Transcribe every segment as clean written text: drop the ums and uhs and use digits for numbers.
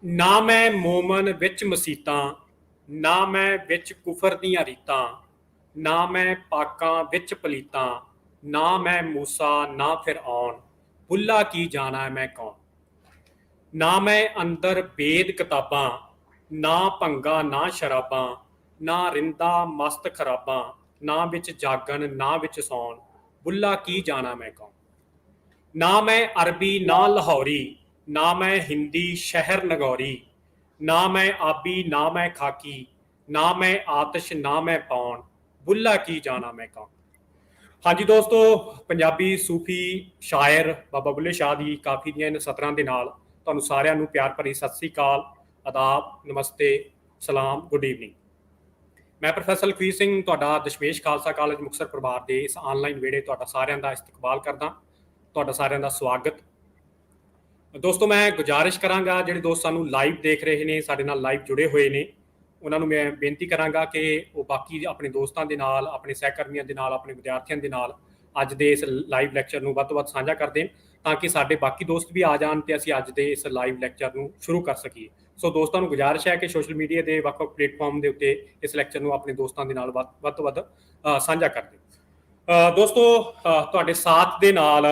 ਨਾ ਮੈਂ ਮੋਮਨ ਵਿੱਚ ਮਸੀਤਾਂ, ਨਾ ਮੈਂ ਵਿੱਚ ਕੁਫਰ ਦੀਆਂ ਰੀਤਾਂ, ਨਾ ਮੈਂ ਪਾਕਾਂ ਵਿੱਚ ਪਲੀਤਾਂ, ਨਾ ਮੈਂ ਮੂਸਾ ਨਾ ਫਿਰ ਆਉਣ, ਬੁੱਲਾ ਕੀ ਜਾਣਾ ਮੈਂ ਕੌਣ। ਨਾ ਮੈਂ ਅੰਦਰ ਵੇਦ ਕਿਤਾਬਾਂ, ਨਾ ਭੰਗਾ ਨਾ ਸ਼ਰਾਬਾਂ, ਨਾ ਰਿੰਦਾ ਮਸਤ ਖਰਾਬਾਂ, ਨਾ ਵਿੱਚ ਜਾਗਣ ਨਾ ਵਿੱਚ ਸੌਣ, ਬੁੱਲਾ ਕੀ ਜਾਣਾ ਮੈਂ ਕੌਣ। ਨਾ ਮੈਂ ਅਰਬੀ ਨਾ ਲਾਹੌਰੀ, ਨਾ ਮੈਂ ਹਿੰਦੀ ਸ਼ਹਿਰ ਨਗੌਰੀ, ਨਾ ਮੈਂ ਆਬੀ ਨਾ ਮੈਂ ਖਾਕੀ, ਨਾ ਮੈਂ ਆਤਸ਼ ਨਾ ਮੈਂ ਪੌਣ, ਬੁੱਲਾ ਕੀ ਜਾਣਾ ਮੈਂ ਕੌਣ। ਹਾਂਜੀ ਦੋਸਤੋ, ਪੰਜਾਬੀ ਸੂਫੀ ਸ਼ਾਇਰ ਬਾਬਾ ਬੁੱਲੇ ਸ਼ਾਹ ਦੀ ਕਾਫੀ ਦੀਆਂ ਇਨ ਸਤਰਾਂ ਦੇ ਨਾਲ ਤੁਹਾਨੂੰ ਸਾਰਿਆਂ ਨੂੰ ਪਿਆਰ ਭਰੀ ਸਤਿ ਸ੍ਰੀ ਅਕਾਲ, ਆਦਾਬ, ਨਮਸਤੇ, ਸਲਾਮ, ਗੁੱਡ ਈਵਨਿੰਗ। ਮੈਂ ਪ੍ਰੋਫੈਸਰ ਲਖਵੀਰ ਸਿੰਘ ਤੁਹਾਡਾ ਦਸ਼ਮੇਸ਼ ਖਾਲਸਾ ਕਾਲਜ ਮੁਕਤਸਰ ਪਰਿਵਾਰ ਦੇ ਇਸ ਆਨਲਾਈਨ ਵਿਹੜੇ ਤੁਹਾਡਾ ਸਾਰਿਆਂ ਦਾ ਇਸਤਕਬਾਲ ਕਰਦਾ, ਤੁਹਾਡਾ ਸਾਰਿਆਂ ਦਾ ਸਵਾਗਤ। ਦੋਸਤੋ, ਮੈਂ ਗੁਜ਼ਾਰਿਸ਼ ਕਰਾਂਗਾ ਜਿਹੜੇ ਦੋਸਤ ਸਾਨੂੰ ਲਾਈਵ ਦੇਖ ਰਹੇ ਨੇ, ਸਾਡੇ ਨਾਲ ਲਾਈਵ ਜੁੜੇ ਹੋਏ ਨੇ, ਉਹਨਾਂ ਨੂੰ ਮੈਂ ਬੇਨਤੀ ਕਰਾਂਗਾ ਕਿ ਉਹ ਬਾਕੀ ਆਪਣੇ ਦੋਸਤਾਂ ਦੇ ਨਾਲ, ਆਪਣੇ ਸਹਿਕਰਮੀਆਂ ਦੇ ਨਾਲ, ਆਪਣੇ ਵਿਦਿਆਰਥੀਆਂ ਦੇ ਨਾਲ ਅੱਜ ਦੇ ਇਸ ਲਾਈਵ ਲੈਕਚਰ ਨੂੰ ਵੱਧ ਤੋਂ ਵੱਧ ਸਾਂਝਾ ਕਰ ਦੇਣ, ਤਾਂ ਕਿ ਸਾਡੇ ਬਾਕੀ ਦੋਸਤ ਵੀ ਆ ਜਾਣ ਤੇ ਅਸੀਂ ਅੱਜ ਦੇ ਇਸ ਲਾਈਵ ਲੈਕਚਰ ਨੂੰ ਸ਼ੁਰੂ ਕਰ ਸਕੀਏ। ਸੋ ਦੋਸਤਾਂ ਨੂੰ ਗੁਜ਼ਾਰਿਸ਼ ਹੈ ਕਿ ਸੋਸ਼ਲ ਮੀਡੀਆ ਦੇ ਵੱਖ-ਵੱਖ ਪਲੇਟਫਾਰਮ ਦੇ ਉੱਤੇ ਇਸ ਲੈਕਚਰ ਨੂੰ ਆਪਣੇ ਦੋਸਤਾਂ ਦੇ ਨਾਲ ਵੱਧ ਤੋਂ ਵੱਧ ਸਾਂਝਾ ਕਰ ਦਿਓ। ਦੋਸਤੋ, ਤੁਹਾਡੇ ਸਾਥ ਦੇ ਨਾਲ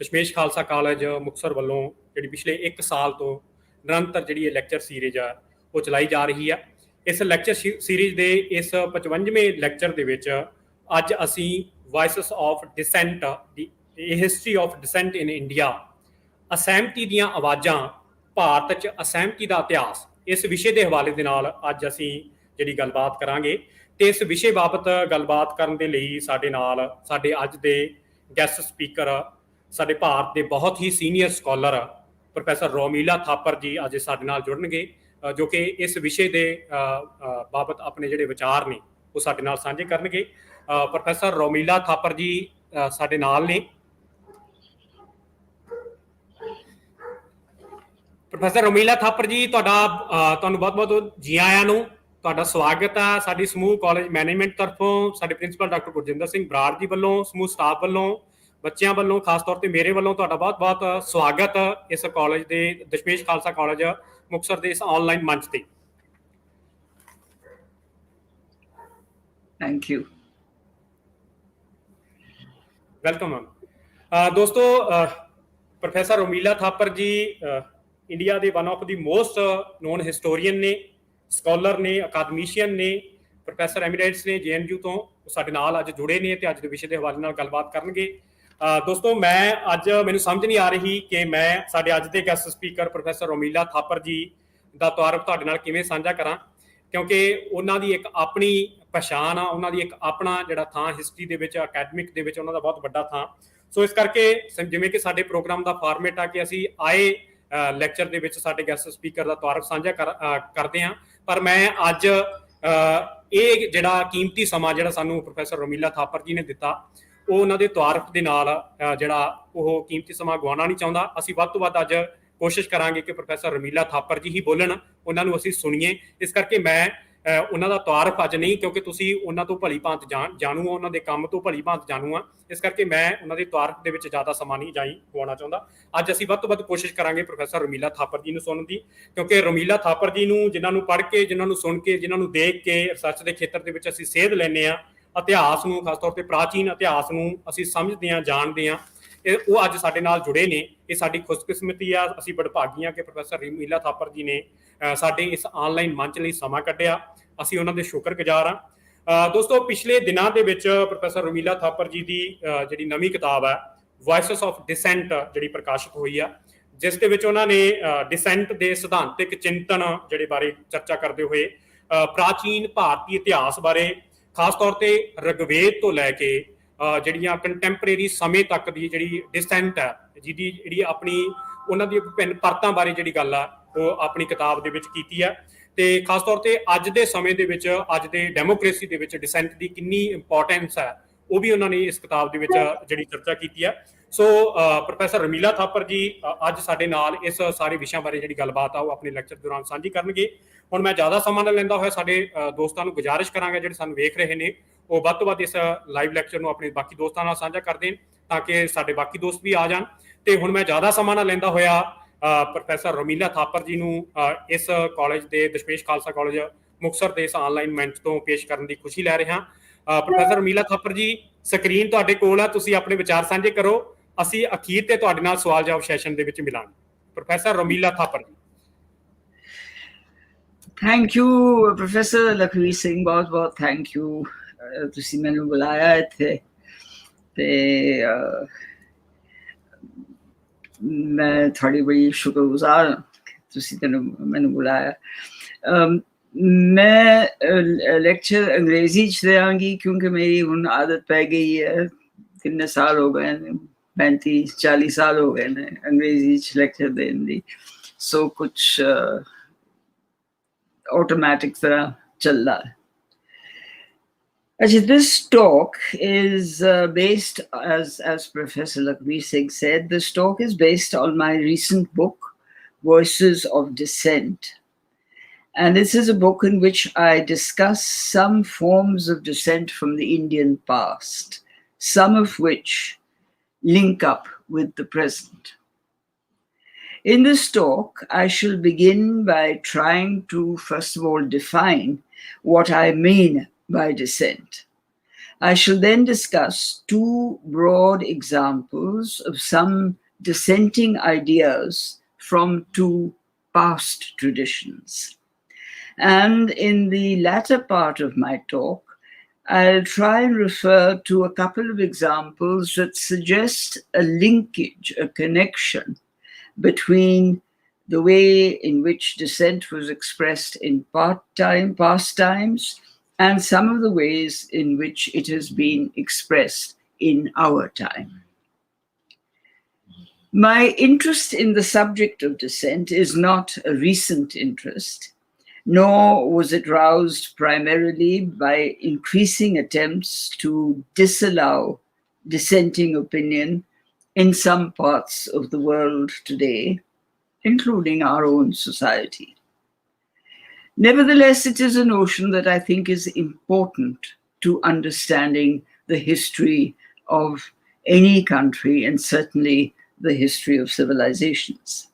ਦਸ਼ਮੇਸ਼ ਖਾਲਸਾ ਕਾਲਜ ਮੁਕਤਸਰ ਵੱਲੋਂ ਜਿਹੜੀ ਪਿਛਲੇ 1 ਸਾਲ ਤੋਂ ਨਿਰੰਤਰ ਜਿਹੜੀ ਇਹ ਲੈਕਚਰ ਸੀਰੀਜ਼ ਆ ਉਹ ਚਲਾਈ ਜਾ ਰਹੀ ਹੈ। ਇਸ ਲੈਕਚਰ ਸੀਰੀਜ਼ ਦੇ ਇਸ 55ਵੇਂ ਲੈਕਚਰ ਦੇ ਵਿੱਚ ਅੱਜ ਅਸੀਂ voices of dissent, the history of dissent in India, ਅਸਹਿਮਤੀ ਦੀਆਂ ਆਵਾਜ਼ਾਂ ਭਾਰਤ 'ਚ ਅਸਹਿਮਤੀ ਦਾ ਇਤਿਹਾਸ, ਇਸ ਵਿਸ਼ੇ ਦੇ ਹਵਾਲੇ ਦੇ ਨਾਲ ਅੱਜ ਅਸੀਂ ਜਿਹੜੀ ਗੱਲਬਾਤ ਕਰਾਂਗੇ। ਤੇ ਇਸ ਵਿਸ਼ੇ ਬਾਬਤ ਗੱਲਬਾਤ ਕਰਨ ਦੇ ਲਈ ਸਾਡੇ ਨਾਲ ਸਾਡੇ ਅੱਜ ਦੇ ਗੈਸਟ ਸਪੀਕਰ, ਸਾਡੇ ਭਾਰਤ ਦੇ ਬਹੁਤ ਹੀ senior scholar professor Romila Thapar ਜੀ ਅੱਜ ਸਾਡੇ ਨਾਲ ਜੁੜਨਗੇ, ਜੋ ਕਿ ਇਸ ਵਿਸ਼ੇ ਦੇ ਬਾਬਤ ਆਪਣੇ ਜਿਹੜੇ ਵਿਚਾਰ ਨੇ ਉਹ ਸਾਡੇ ਨਾਲ ਸਾਂਝੇ ਕਰਨਗੇ। ਪ੍ਰੋਫੈਸਰ ਰੋਮੀਲਾ ਥਾਪਰ ਜੀ ਸਾਡੇ ਨਾਲ ਨੇ। ਪ੍ਰੋਫੈਸਰ ਰੋਮੀਲਾ ਥਾਪਰ ਜੀ, ਤੁਹਾਨੂੰ ਬਹੁਤ-ਬਹੁਤ ਜੀ ਆਇਆਂ ਨੂੰ, ਤੁਹਾਡਾ ਸਵਾਗਤ ਹੈ ਸਾਡੀ ਸਮੂਹ ਕਾਲਜ ਮੈਨੇਜਮੈਂਟ ਤਰਫੋਂ, ਸਾਡੇ ਪ੍ਰਿੰਸੀਪਲ ਡਾਕਟਰ ਗੁਰਜਿੰਦਰ ਸਿੰਘ ਬਰਾੜ ਜੀ ਵੱਲੋਂ, ਸਮੂਹ ਸਟਾਫ ਵੱਲੋਂ, ਬੱਚਿਆਂ ਵੱਲੋਂ, ਖਾਸ ਤੌਰ ਤੇ ਮੇਰੇ ਵੱਲੋਂ ਤੁਹਾਡਾ ਬਹੁਤ-ਬਹੁਤ ਸਵਾਗਤ ਇਸ ਕਾਲਜ ਦੇ, ਦਸ਼ਮੇਸ਼ ਖਾਲਸਾ ਕਾਲਜ ਮੁਕਤਸਰ ਦੇ ਇਸ ਆਨਲਾਈਨ ਮੰਚ ਤੇ। Thank you, welcome ma'am. ਦੋਸਤੋ, ਪ੍ਰੋਫੈਸਰ ਰੋਮੀਲਾ ਥਾਪਰ ਜੀ ਇੰਡੀਆ ਦੇ one of the most non historian ਨੇ, ਸਕਾਲਰ ਨੇ, ਅਕਾਦਮੀਸ਼ੀਅਨ ਨੇ, ਪ੍ਰੋਫੈਸਰ ਐਮੀਰੇਟਸ ਨੇ JNU ਤੋਂ, ਸਾਡੇ ਨਾਲ ਅੱਜ ਜੁੜੇ ਨੇ ਤੇ ਅੱਜ ਦੇ ਵਿਸ਼ੇ ਦੇ ਹਵਾਲੇ ਨਾਲ ਗੱਲਬਾਤ ਕਰਨਗੇ। ਦੋਸਤੋ, ਮੈਨੂੰ ਸਮਝ ਨਹੀਂ ਆ ਰਹੀ ਕਿ ਮੈਂ ਸਾਡੇ ਅੱਜ ਦੇ guest speaker professor Romila Thapar ਜੀ ਦਾ ਤਾਰਫ ਤੁਹਾਡੇ ਨਾਲ ਕਿਵੇਂ ਸਾਂਝਾ ਕਰਾਂ, ਕਿਉਂਕਿ ਉਹਨਾਂ ਦੀ ਇੱਕ ਆਪਣੀ ਪਛਾਣ ਆ, ਉਹਨਾਂ ਦੀ ਇੱਕ ਆਪਣਾ ਜਿਹੜਾ ਥਾਂ ਹਿਸਟਰੀ ਦੇ ਵਿੱਚ, ਅਕੈਡਮਿਕ ਦੇ ਵਿੱਚ ਉਹਨਾਂ ਦਾ ਬਹੁਤ ਵੱਡਾ ਥਾਂ। ਸੋ ਇਸ ਕਰਕੇ ਜਿਵੇਂ ਕਿ ਸਾਡੇ ਪ੍ਰੋਗਰਾਮ ਦਾ ਫਾਰਮੇਟ ਆ ਕਿ ਅਸੀਂ ਆਏ ਲੈਕਚਰ ਦੇ ਵਿੱਚ ਸਾਡੇ ਗੈਸਟ ਸਪੀਕਰ ਦਾ ਤਾਰਫ ਸਾਂਝਾ ਕਰਦੇ ਹਾਂ, ਪਰ ਮੈਂ ਅੱਜ ਇਹ ਜਿਹੜਾ ਕੀਮਤੀ ਸਮਾਂ ਜਿਹੜਾ ਸਾਨੂੰ ਪ੍ਰੋਫੈਸਰ ਰੋਮੀਲਾ ਥਾਪਰ ਜੀ ਨੇ ਦਿੱਤਾ, ਉਹ ਉਹਨਾਂ ਦੇ ਤਾਰਫ ਦੇ ਨਾਲ ਜਿਹੜਾ ਉਹ ਕੀਮਤੀ ਸਮਾਂ ਗਵਾਉਣਾ ਨਹੀਂ ਚਾਹੁੰਦਾ। ਅਸੀਂ ਵੱਧ ਤੋਂ ਵੱਧ ਅੱਜ ਕੋਸ਼ਿਸ਼ ਕਰਾਂਗੇ ਕਿ ਪ੍ਰੋਫੈਸਰ ਰੋਮੀਲਾ ਥਾਪਰ ਜੀ ਹੀ ਬੋਲਣ, ਉਹਨਾਂ ਨੂੰ ਅਸੀਂ ਸੁਣੀਏ। ਇਸ ਕਰਕੇ ਮੈਂ ਉਹਨਾਂ ਦਾ ਤਾਰਫ ਅੱਜ ਨਹੀਂ, ਕਿਉਂਕਿ ਤੁਸੀਂ ਉਹਨਾਂ ਤੋਂ ਭਲੀ ਭਾਂਤ ਜਾਣੂ ਆ, ਉਹਨਾਂ ਦੇ ਕੰਮ ਤੋਂ ਭਲੀ ਭਾਂਤ ਜਾਣੂ ਆ, ਇਸ ਕਰਕੇ ਮੈਂ ਉਹਨਾਂ ਦੇ ਤਾਰਫ ਦੇ ਵਿੱਚ ਜ਼ਿਆਦਾ ਸਮਾਂ ਨਹੀਂ ਗਵਾਉਣਾ ਚਾਹੁੰਦਾ। ਅੱਜ ਅਸੀਂ ਵੱਧ ਤੋਂ ਵੱਧ ਕੋਸ਼ਿਸ਼ ਕਰਾਂਗੇ ਪ੍ਰੋਫੈਸਰ ਰੋਮੀਲਾ ਥਾਪਰ ਜੀ ਨੂੰ ਸੁਣਨ ਦੀ, ਕਿਉਂਕਿ ਰੋਮੀਲਾ ਥਾਪਰ ਜੀ ਨੂੰ, ਜਿਨ੍ਹਾਂ ਨੂੰ ਪੜ੍ਹ ਕੇ, ਜਿਨ੍ਹਾਂ ਨੂੰ ਸੁਣ ਕੇ, ਜਿਨ੍ਹਾਂ ਨੂੰ ਦੇਖ ਕੇ ਰਿਸਰਚ ਦੇ ਖੇਤਰ ਦੇ ਵਿੱਚ ਅਸੀਂ ਸੇਧ ਲੈਂਦੇ ਹਾਂ, ਇਤਿਹਾਸ ਨੂੰ, ਖਾਸ ਤੌਰ ਤੇ ਪ੍ਰਾਚੀਨ ਇਤਿਹਾਸ ਨੂੰ ਅਸੀਂ ਸਮਝਦੇ ਹਾਂ, ਜਾਣਦੇ ਹਾਂ, ਉਹ ਅੱਜ ਸਾਡੇ ਨਾਲ ਜੁੜੇ ਨੇ। ਇਹ ਸਾਡੀ ਖੁਸ਼ਕਿਸਮਤੀ ਆ, ਅਸੀਂ ਬੜਭਾਗੀ ਹਾਂ ਕਿ ਪ੍ਰੋਫੈਸਰ ਰੋਮੀਲਾ ਥਾਪਰ ਜੀ ਨੇ ਸਾਡੇ ਇਸ ਆਨਲਾਈਨ ਮੰਚ ਲਈ ਸਮਾਂ ਕੱਢਿਆ, ਅਸੀਂ ਉਹਨਾਂ ਦੇ ਸ਼ੁਕਰਗੁਜ਼ਾਰ ਹਾਂ। ਦੋਸਤੋ, ਪਿਛਲੇ ਦਿਨਾਂ ਦੇ ਵਿੱਚ ਪ੍ਰੋਫੈਸਰ ਰੋਮੀਲਾ ਥਾਪਰ ਜੀ ਦੀ ਜਿਹੜੀ ਨਵੀਂ ਕਿਤਾਬ ਹੈ ਵਾਇਸਸ ਆਫ ਡਿਸੈਂਟ ਜਿਹੜੀ ਪ੍ਰਕਾਸ਼ਿਤ ਹੋਈ ਆ, ਜਿਸ ਦੇ ਵਿੱਚ ਉਹਨਾਂ ਨੇ ਡਿਸੈਂਟ ਦੇ ਸਿਧਾਂਤਿਕ ਚਿੰਤਨ ਜਿਹੜੇ ਬਾਰੇ ਚਰਚਾ ਕਰਦੇ ਹੋਏ ਪ੍ਰਾਚੀਨ ਭਾਰਤੀ ਇਤਿਹਾਸ ਬਾਰੇ, ਖਾਸ ਤੌਰ ਤੇ ਰਿਗਵੇਦ ਤੋਂ ਲੈ ਕੇ ਜਿਹੜੀਆਂ ਕੰਟੈਂਪਰੇਰੀ ਸਮੇਂ ਤੱਕ ਦੀ ਜਿਹੜੀ ਡਿਸੈਂਟ ਹੈ, ਜਿਹਦੀ ਜਿਹੜੀ ਆਪਣੀ ਉਹਨਾਂ ਦੀ ਵਿਭਿੰਨ ਪਰਤਾਂ ਬਾਰੇ ਜਿਹੜੀ ਗੱਲ ਆ ਉਹ ਆਪਣੀ ਕਿਤਾਬ ਦੇ ਵਿੱਚ ਕੀਤੀ ਹੈ। ਤੇ ਖਾਸ ਤੌਰ ਤੇ ਅੱਜ ਦੇ ਸਮੇਂ ਦੇ ਵਿੱਚ, ਅੱਜ ਦੇ ਡੈਮੋਕ੍ਰੇਸੀ ਦੇ ਵਿੱਚ ਡਿਸੈਂਟ ਦੀ ਕਿੰਨੀ ਇੰਪੋਰਟੈਂਸ ਹੈ, ਉਹ ਵੀ ਉਹਨਾਂ ਨੇ ਇਸ ਕਿਤਾਬ ਦੇ ਵਿੱਚ ਜਿਹੜੀ ਚਰਚਾ ਕੀਤੀ ਹੈ। ਸੋ ਪ੍ਰੋਫੈਸਰ ਰੋਮੀਲਾ ਥਾਪਰ ਜੀ ਅੱਜ ਸਾਡੇ ਨਾਲ ਇਸ ਸਾਰੇ ਵਿਸ਼ਿਆਂ ਬਾਰੇ ਜਿਹੜੀ ਗੱਲਬਾਤ ਆ ਉਹ ਆਪਣੇ ਲੈਕਚਰ ਦੌਰਾਨ ਸਾਂਝੀ ਕਰਨਗੇ। ਹੁਣ ਮੈਂ ਜ਼ਿਆਦਾ ਸਮਾਂ ਨਾ ਲੈਂਦਾ ਹੋਇਆ ਸਾਡੇ ਦੋਸਤਾਂ ਨੂੰ ਗੁਜ਼ਾਰਿਸ਼ ਕਰਾਂਗਾ ਜਿਹੜੇ ਸਾਨੂੰ ਵੇਖ ਰਹੇ ਨੇ, ਉਹ ਵੱਧ ਤੋਂ ਵੱਧ ਇਸ ਲਾਈਵ ਲੈਕਚਰ ਨੂੰ ਆਪਣੇ ਬਾਕੀ ਦੋਸਤਾਂ ਨਾਲ ਸਾਂਝਾ ਕਰ ਦੇਣ, ਤਾਂ ਕਿ ਸਾਡੇ ਬਾਕੀ ਦੋਸਤ ਵੀ ਆ ਜਾਣ। ਤੇ ਹੁਣ ਮੈਂ ਜ਼ਿਆਦਾ ਸਮਾਂ ਨਾ ਲੈਂਦਾ ਹੋਇਆ ਪ੍ਰੋਫੈਸਰ ਰੋਮੀਲਾ ਥਾਪਰ ਜੀ ਨੂੰ ਇਸ ਕਾਲਜ ਦੇ ਦਸ਼ਮੇਸ਼ ਖਾਲਸਾ ਕਾਲਜ ਮੁਕਤਸਰ ਦੇ ਇਸ ਆਨਲਾਈਨ ਮੰਚ ਤੋਂ ਪੇਸ਼ ਕਰਨ ਦੀ ਖੁਸ਼ੀ ਲੈ ਰਿਹਾ ਪ੍ਰੋਫੈਸਰ ਰੋਮੀਲਾ ਥਾਪਰ ਜੀ ਸਕਰੀਨ ਤੁਹਾਡੇ ਕੋਲ ਆ ਤੁਸੀਂ ਆਪਣੇ ਵਿਚਾਰ ਸਾਂਝੇ ਕਰੋ ਅਸੀਂ ਅਖੀਰ ਤੇ ਤੁਹਾਡੇ ਨਾਲ ਸਵਾਲ ਜਵਾਬ ਸੈਸ਼ਨ ਦੇ ਵਿੱਚ ਮਿਲਾਂਗੇ ਪ੍ਰੋਫੈਸਰ ਰੋਮੀਲਾ ਥਾਪਰ ਜੀ thank you professor Lakhvir Singh बहुत बहुत थैंक यू तुसी मैनू बुलाया इत्थे ते मैं थोड़ी बड़ी शुक्रगुजार तुसी मैनू बुलाया मैं लेक्चर अंग्रेजी च देंगी क्योंकि मेरी हुण आदत पै गई है कितने साल हो गए 35-40 साल हो गए ने अंग्रेजी च लेक्चर देने दी सो कुछ automatic तरह चल रहा है Actually, this talk is based, as Professor Lakbir Singh said, this talk is based on my recent book, Voices of Dissent. And this is a book in which I discuss some forms of dissent from the Indian past, some of which link up with the present. In this talk, I shall begin by trying to, first of all, define what I mean by dissent. I shall then discuss two broad examples of some dissenting ideas from two past traditions. And in the latter part of my talk, I'll try and refer to a couple of examples that suggest a linkage, a connection between the way in which dissent was expressed in past times and some of the ways in which it has been expressed in our time. My interest in the subject of dissent is not a recent interest, nor was it roused primarily by increasing attempts to disallow dissenting opinion in some parts of the world today, including our own society. Nevertheless, it is a notion that I think is important to understanding the history of any country and certainly the history of civilizations.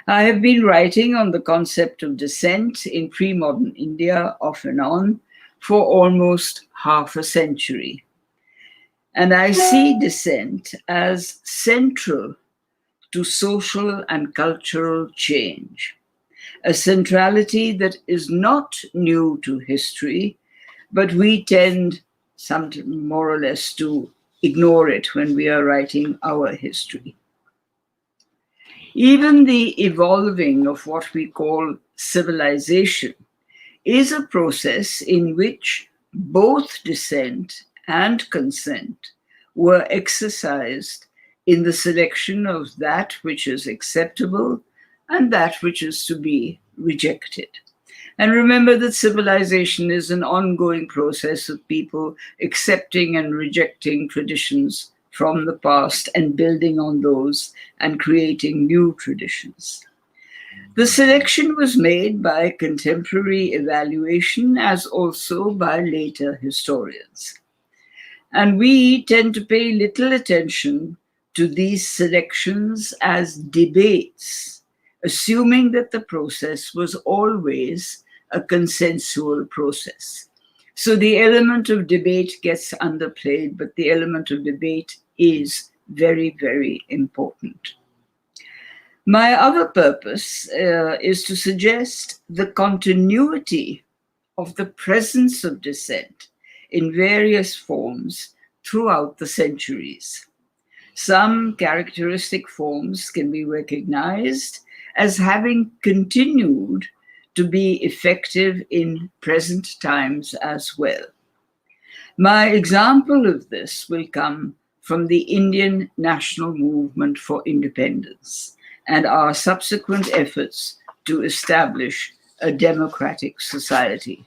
I have been writing on the concept of dissent in pre-modern India off and on for almost half a century. And I see dissent as central to social and cultural change, a centrality that is not new to history, but we tend more or less to ignore it when we are writing our history. Even the evolving of what we call civilization is a process in which both dissent and consent were exercised in the selection of that which is acceptable and that which is to be rejected. And remember that civilization is an ongoing process of people accepting and rejecting traditions from the past and building on those and creating new traditions. The selection was made by contemporary evaluation as also by later historians. And we tend to pay little attention to these selections as debates, assuming that the process was always a consensual process. So the element of debate gets underplayed, but the element of debate is very, very important. My other purpose is to suggest the continuity of the presence of dissent in various forms throughout the centuries. Some characteristic forms can be recognized as having continued to be effective in present times as well. My example of this will come from the Indian national movement for independence and our subsequent efforts to establish a democratic society.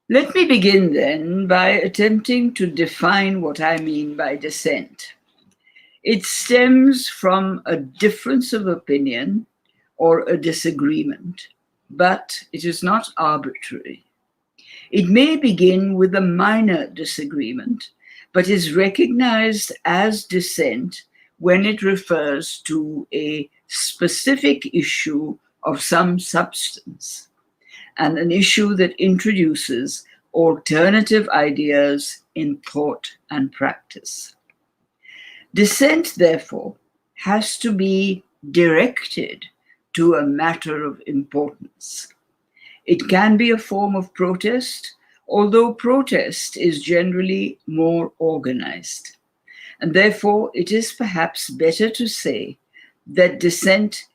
Let me begin then by attempting to define what I mean by dissent. It stems from a difference of opinion or a disagreement, but it is not arbitrary. It may begin with a minor disagreement, but is recognized as dissent when it refers to a specific issue of some substance and an issue that introduces alternative ideas in thought and practice. Dissent, therefore, has to be directed to a matter of importance. It can be a form of protest, although protest is generally more organized. And therefore, it is perhaps better to say that dissent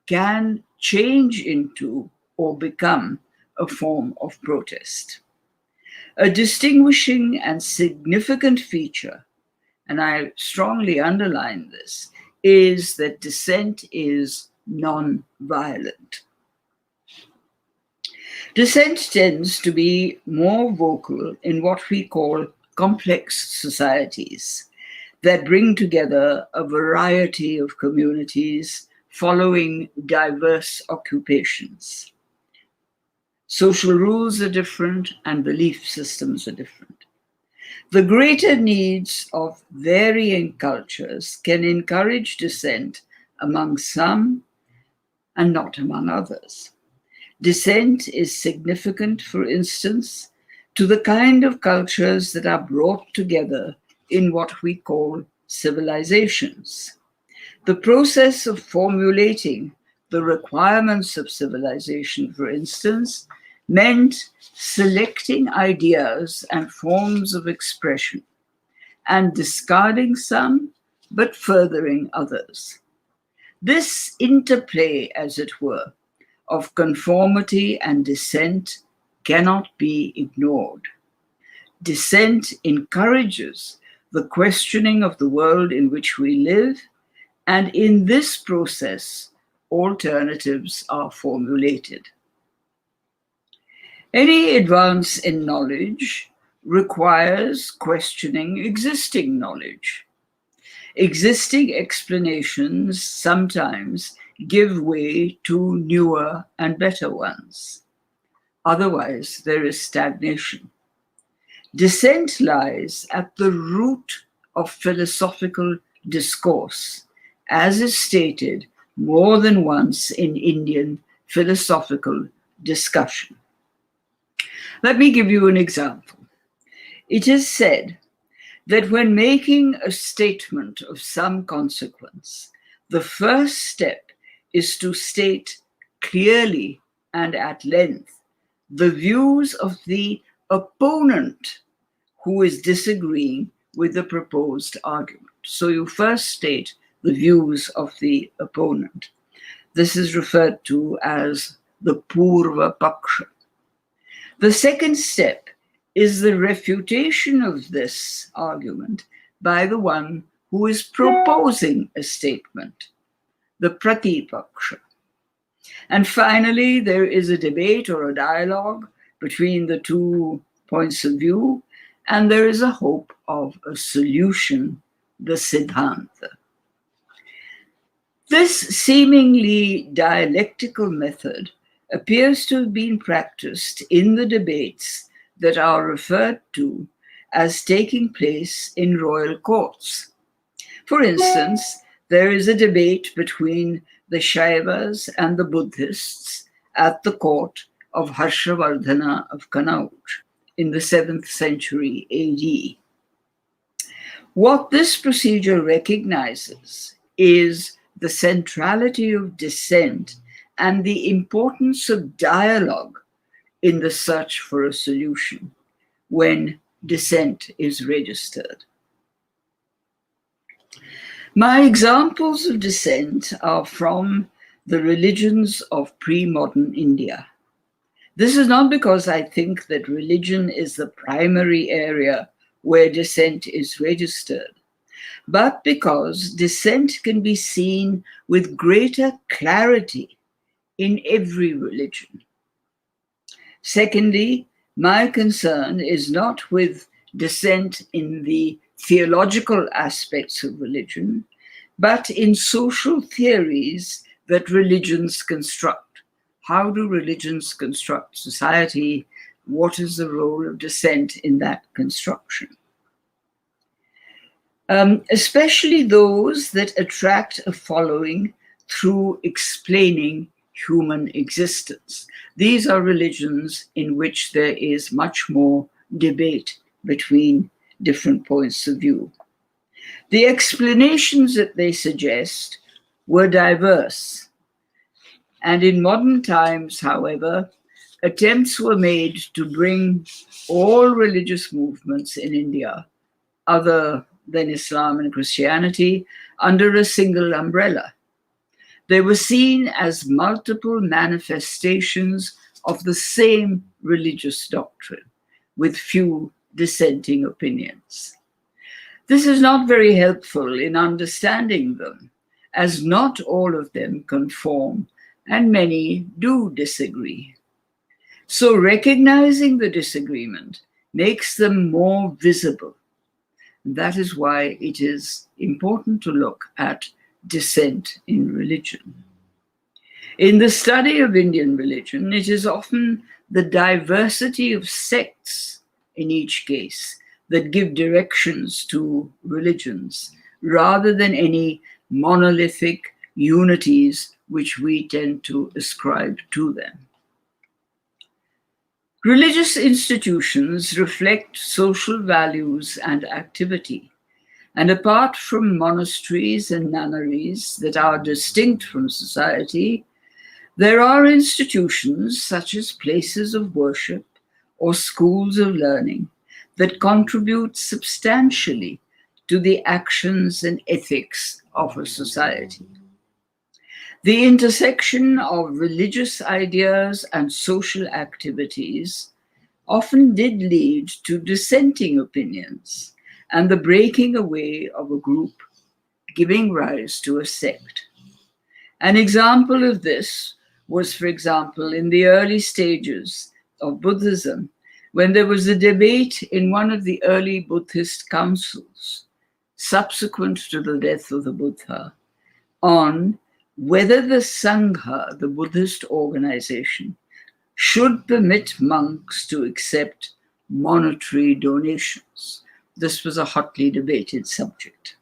can change into or become a form of protest. A distinguishing and significant feature, and I strongly underline this, is that dissent is non-violent. Dissent tends to be more vocal in what we call complex societies that bring together a variety of communities following diverse occupations. Social rules are different and belief systems are different. The greater needs of varying cultures can encourage dissent among some and not among others. Dissent is significant, for instance, to the kind of cultures that are brought together in what we call civilizations. The process of formulating the requirements of civilization, for instance, meant selecting ideas and forms of expression and discarding some, but furthering others. This interplay, as it were, of conformity and dissent cannot be ignored. Dissent encourages the questioning of the world in which we live, and in this process, alternatives are formulated. Any advance in knowledge requires questioning existing knowledge. Existing explanations sometimes give way to newer and better ones. Otherwise, there is stagnation. Dissent lies at the root of philosophical discourse, as is stated more than once in Indian philosophical discussion. Let me give you an example. It is said that when making a statement of some consequence, the first step is to state clearly and at length the views of the opponent who is disagreeing with the proposed argument. So you first state the views of the opponent. This is referred to as the Purva Paksha. The second step is the refutation of this argument by the one who is proposing a statement, the Pratipaksha. And finally, there is a debate or a dialogue between the two points of view, and there is a hope of a solution, the Siddhanta. This seemingly dialectical method appears to have been practiced in the debates that are referred to as taking place in royal courts. For instance, there is a debate between the Shaivas and the Buddhists at the court of Harshavardhana of Kanauj in the 7th century AD. What this procedure recognizes is the centrality of dissent and the importance of dialogue in the search for a solution when dissent is registered. My examples of dissent are from the religions of pre-modern India. This is not because I think that religion is the primary area where dissent is registered, but because dissent can be seen with greater clarity in every religion. Secondly, my concern is not with dissent in the theological aspects of religion, but in social theories that religions construct. How do religions construct society? What is the role of dissent in that construction? especially those that attract a following through explaining human existence. These are religions in which there is much more debate between different points of view. The explanations that they suggest were diverse, and in modern times, however, attempts were made to bring all religious movements in India, other than Islam and Christianity, under a single umbrella. They were seen as multiple manifestations of the same religious doctrine, with few dissenting opinions. This is not very helpful in understanding them, as not all of them conform, and many do disagree. So recognizing the disagreement makes them more visible. That is why it is important to look at dissent in religion. In the study of Indian religion, it is often the diversity of sects in each case that give directions to religions, rather than any monolithic unities which we tend to ascribe to them. Religious institutions reflect social values and activity, and apart from monasteries and nunneries that are distinct from society, there are institutions such as places of worship or schools of learning that contribute substantially to the actions and ethics of a society. The intersection of religious ideas and social activities often did lead to dissenting opinions and the breaking away of a group, giving rise to a sect. An example of this was, for example, in the early stages of Buddhism, when there was a debate in one of the early Buddhist councils, subsequent to the death of the Buddha, on whether the Sangha, the Buddhist organization, should permit monks to accept monetary donations. This was a hotly debated subject.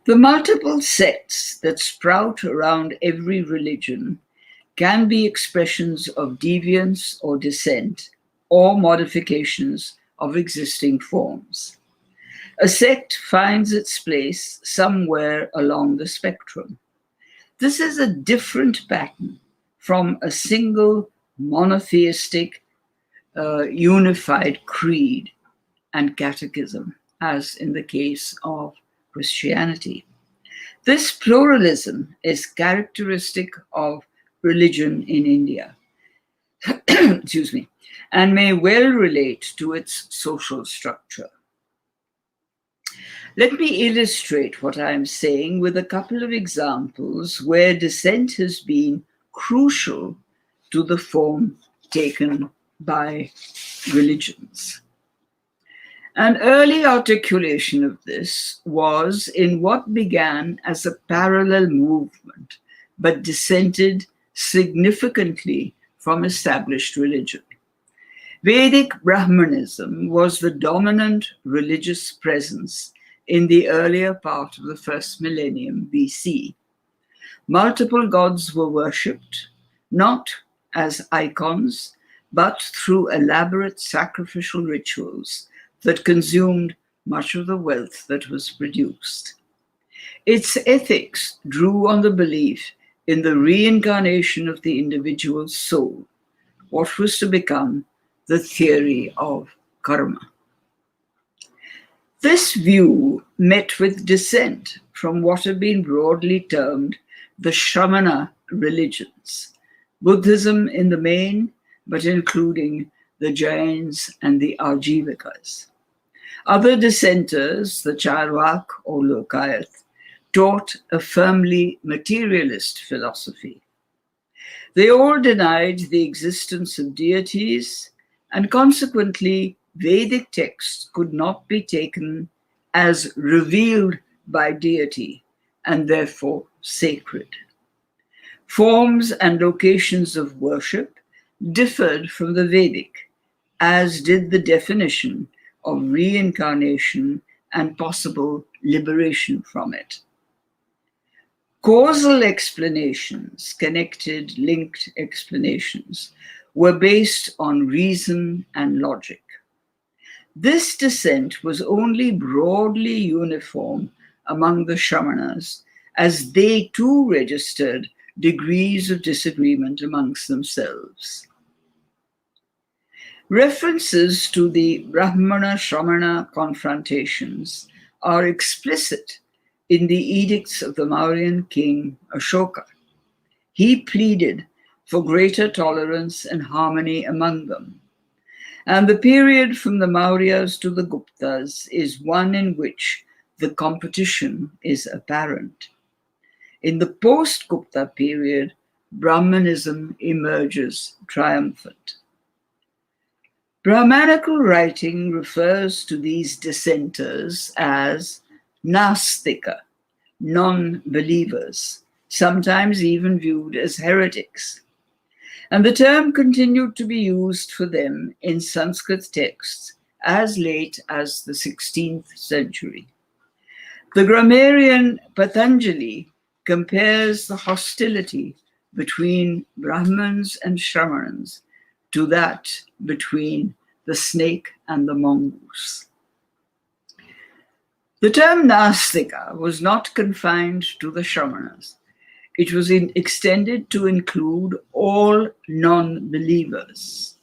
The multiple sects that sprout around every religion can be expressions of deviance or dissent, or modifications of existing forms. A sect finds its place somewhere along the spectrum. This is a different pattern from a single monotheistic, unified creed and catechism, as in the case of Christianity. This pluralism is characteristic of religion in India, excuse me, and may well relate to its social structure. Let me illustrate what I am saying with a couple of examples where dissent has been crucial to the form taken by religions. An early articulation of this was in what began as a parallel movement, but dissented significantly from established religion. Vedic Brahmanism was the dominant religious presence in the earlier part of the first millennium BC. Multiple gods were worshipped, not as icons, but through elaborate sacrificial rituals that consumed much of the wealth that was produced. Its ethics drew on the belief in the reincarnation of the individual's soul, what was to become the theory of karma. This view met with dissent from what have been broadly termed the Shramana religions, Buddhism in the main, but including the Jains and the Ajivikas. Other dissenters, the Charvak or Lokayat, taught a firmly materialist philosophy. They all denied the existence of deities, and consequently, Vedic texts could not be taken as revealed by deity and therefore sacred. Forms and locations of worship differed from the Vedic, as did the definition of reincarnation and possible liberation from it. Causal explanations, connected, linked explanations, were based on reason and logic. This dissent was only broadly uniform among the Shamanas, as they too registered degrees of disagreement amongst themselves. References to the Brahmana-Shramana confrontations are explicit in the edicts of the Mauryan king Ashoka. He pleaded for greater tolerance and harmony among them. And the period from the Mauryas to the Guptas is one in which the competition is apparent. In the post-Gupta period, Brahmanism emerges triumphant. Brahmanical writing refers to these dissenters as Nastika, non-believers, sometimes even viewed as heretics. And the term continued to be used for them in Sanskrit texts as late as the 16th century. The grammarian Patanjali compares the hostility between Brahmins and Shramans to that between the snake and the mongoose. The term Nastika was not confined to the Shamanas. It was extended to include all non-believers.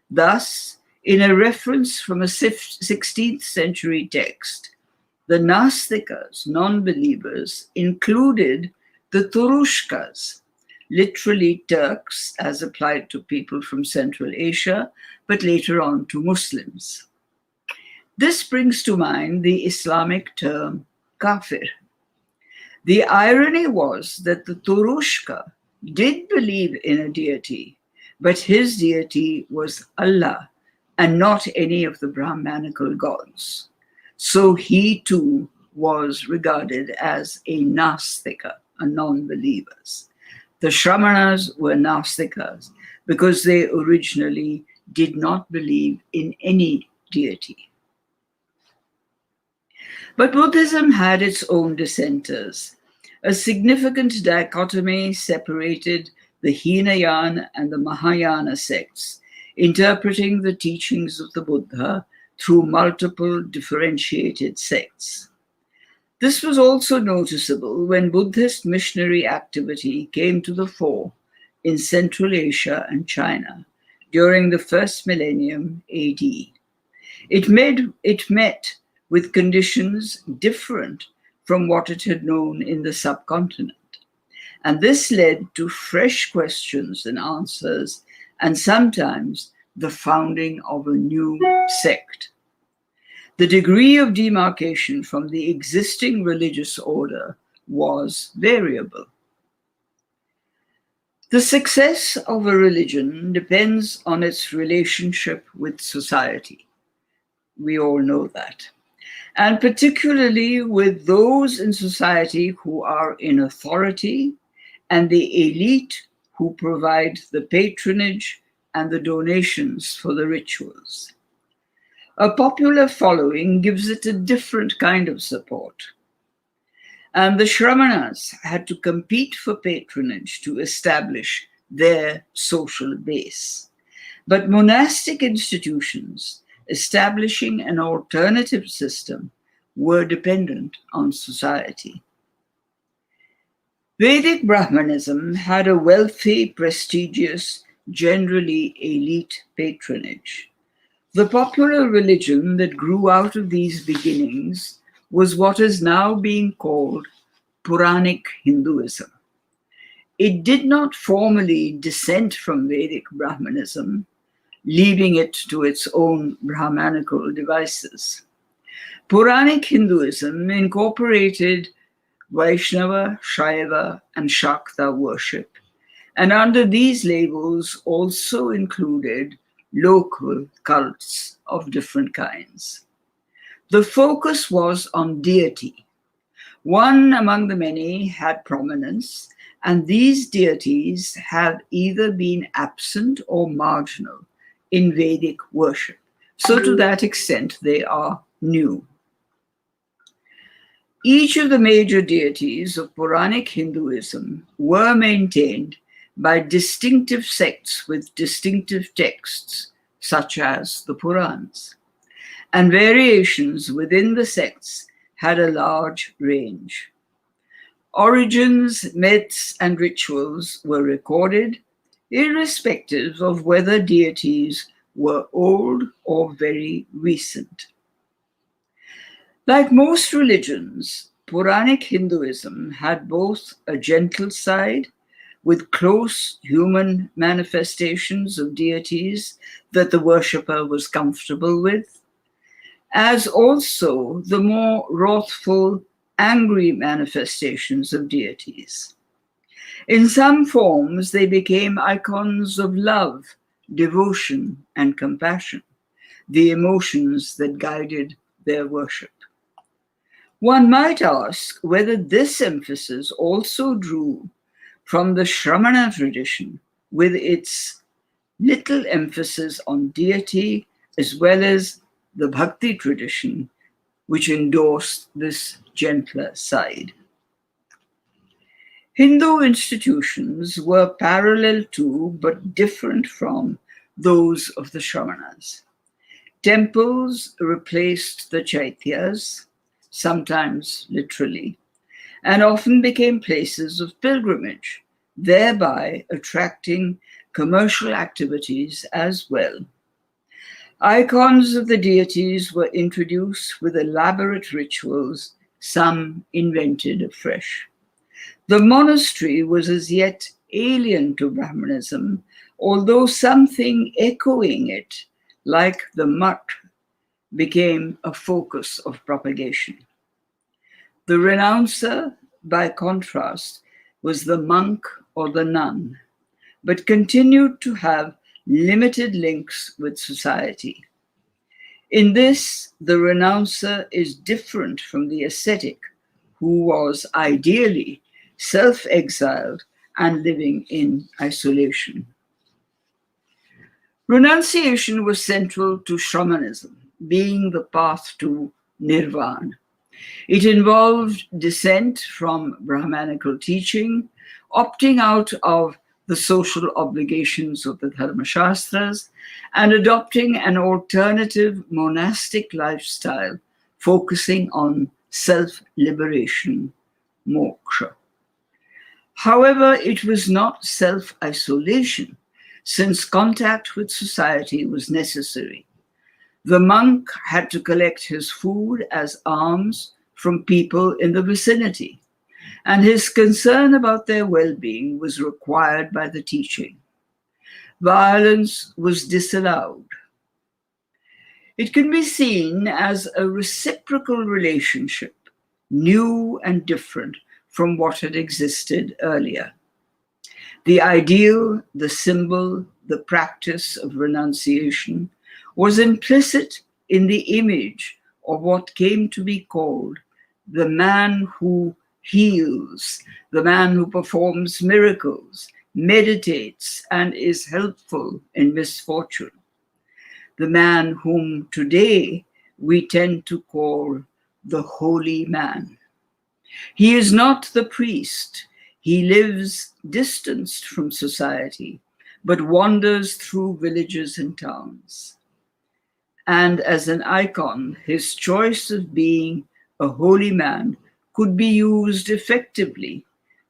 Thus, in a reference from a 16th century text, the Nastikas, non-believers, included the Turushkas, literally Turks as applied to people from Central Asia, but later on to Muslims. This brings to mind the Islamic term kafir. The irony was that the Turushka did believe in a deity, but his deity was Allah and not any of the Brahmanical gods. So he too was regarded as a Nastika, a non-believer. The Shramanas were Nastikas because they originally did not believe in any deity. But Buddhism had its own dissenters. A significant dichotomy separated the Hinayana and the Mahayana sects, interpreting the teachings of the Buddha through multiple differentiated sects. This was also noticeable when Buddhist missionary activity came to the fore in Central Asia and China during the first millennium AD. It met with conditions different from what it had known in the subcontinent. And this led to fresh questions and answers, and sometimes the founding of a new sect. The degree of demarcation from the existing religious order was variable. The success of a religion depends on its relationship with society. We all know that. And particularly with those in society who are in authority and the elite who provide the patronage and the donations for the rituals. A popular following gives it a different kind of support. And the Shramanas had to compete for patronage to establish their social base. But monastic institutions establishing an alternative system were dependent on society. Vedic Brahmanism had a wealthy, prestigious, generally elite patronage. The popular religion that grew out of these beginnings was what is now being called Puranic Hinduism. It did not formally dissent from Vedic Brahmanism, leaving it to its own Brahmanical devices. Puranic Hinduism incorporated Vaishnava, Shaiva, and Shakta worship, and under these labels also included local cults of different kinds. The focus was on deity. One among the many had prominence, and these deities have either been absent or marginal in Vedic worship. So to that extent, they are new. Each of the major deities of Puranic Hinduism were maintained by distinctive sects with distinctive texts, such as the Purans, and variations within the sects had a large range. Origins, myths, and rituals were recorded, irrespective of whether deities were old or very recent. Like most religions, Puranic Hinduism had both a gentle side, with close human manifestations of deities that the worshipper was comfortable with, as also the more wrathful, angry manifestations of deities. In some forms, they became icons of love, devotion, and compassion, the emotions that guided their worship. One might ask whether this emphasis also drew from the Shramana tradition, with its little emphasis on deity, as well as the Bhakti tradition, which endorsed this gentler side. Hindu institutions were parallel to, but different from, those of the Shramanas. Temples replaced the chaityas, sometimes literally, and often became places of pilgrimage, thereby attracting commercial activities as well. Icons of the deities were introduced with elaborate rituals, some invented afresh. The monastery was as yet alien to Brahmanism, although something echoing it, like the mutt, became a focus of propagation. The renouncer, by contrast, was the monk or the nun, but continued to have limited links with society. In this, the renouncer is different from the ascetic, who was ideally self-exiled and living in isolation. Renunciation was central to Shramanism, being the path to nirvana. It involved dissent from Brahmanical teaching, opting out of the social obligations of the Dharmashastras, and adopting an alternative monastic lifestyle focusing on self-liberation, moksha. However, it was not self-isolation, since contact with society was necessary. The monk had to collect his food as alms from people in the vicinity, and his concern about their well-being was required by the teaching. Violence was disallowed. It can be seen as a reciprocal relationship, new and different from what had existed earlier. The ideal, the symbol, the practice of renunciation was implicit in the image of what came to be called the man who heals, the man who performs miracles, meditates, and is helpful in misfortune. The man whom today we tend to call the holy man. He is not the priest. He lives distanced from society, but wanders through villages and towns. And as an icon, his choice of being a holy man could be used effectively,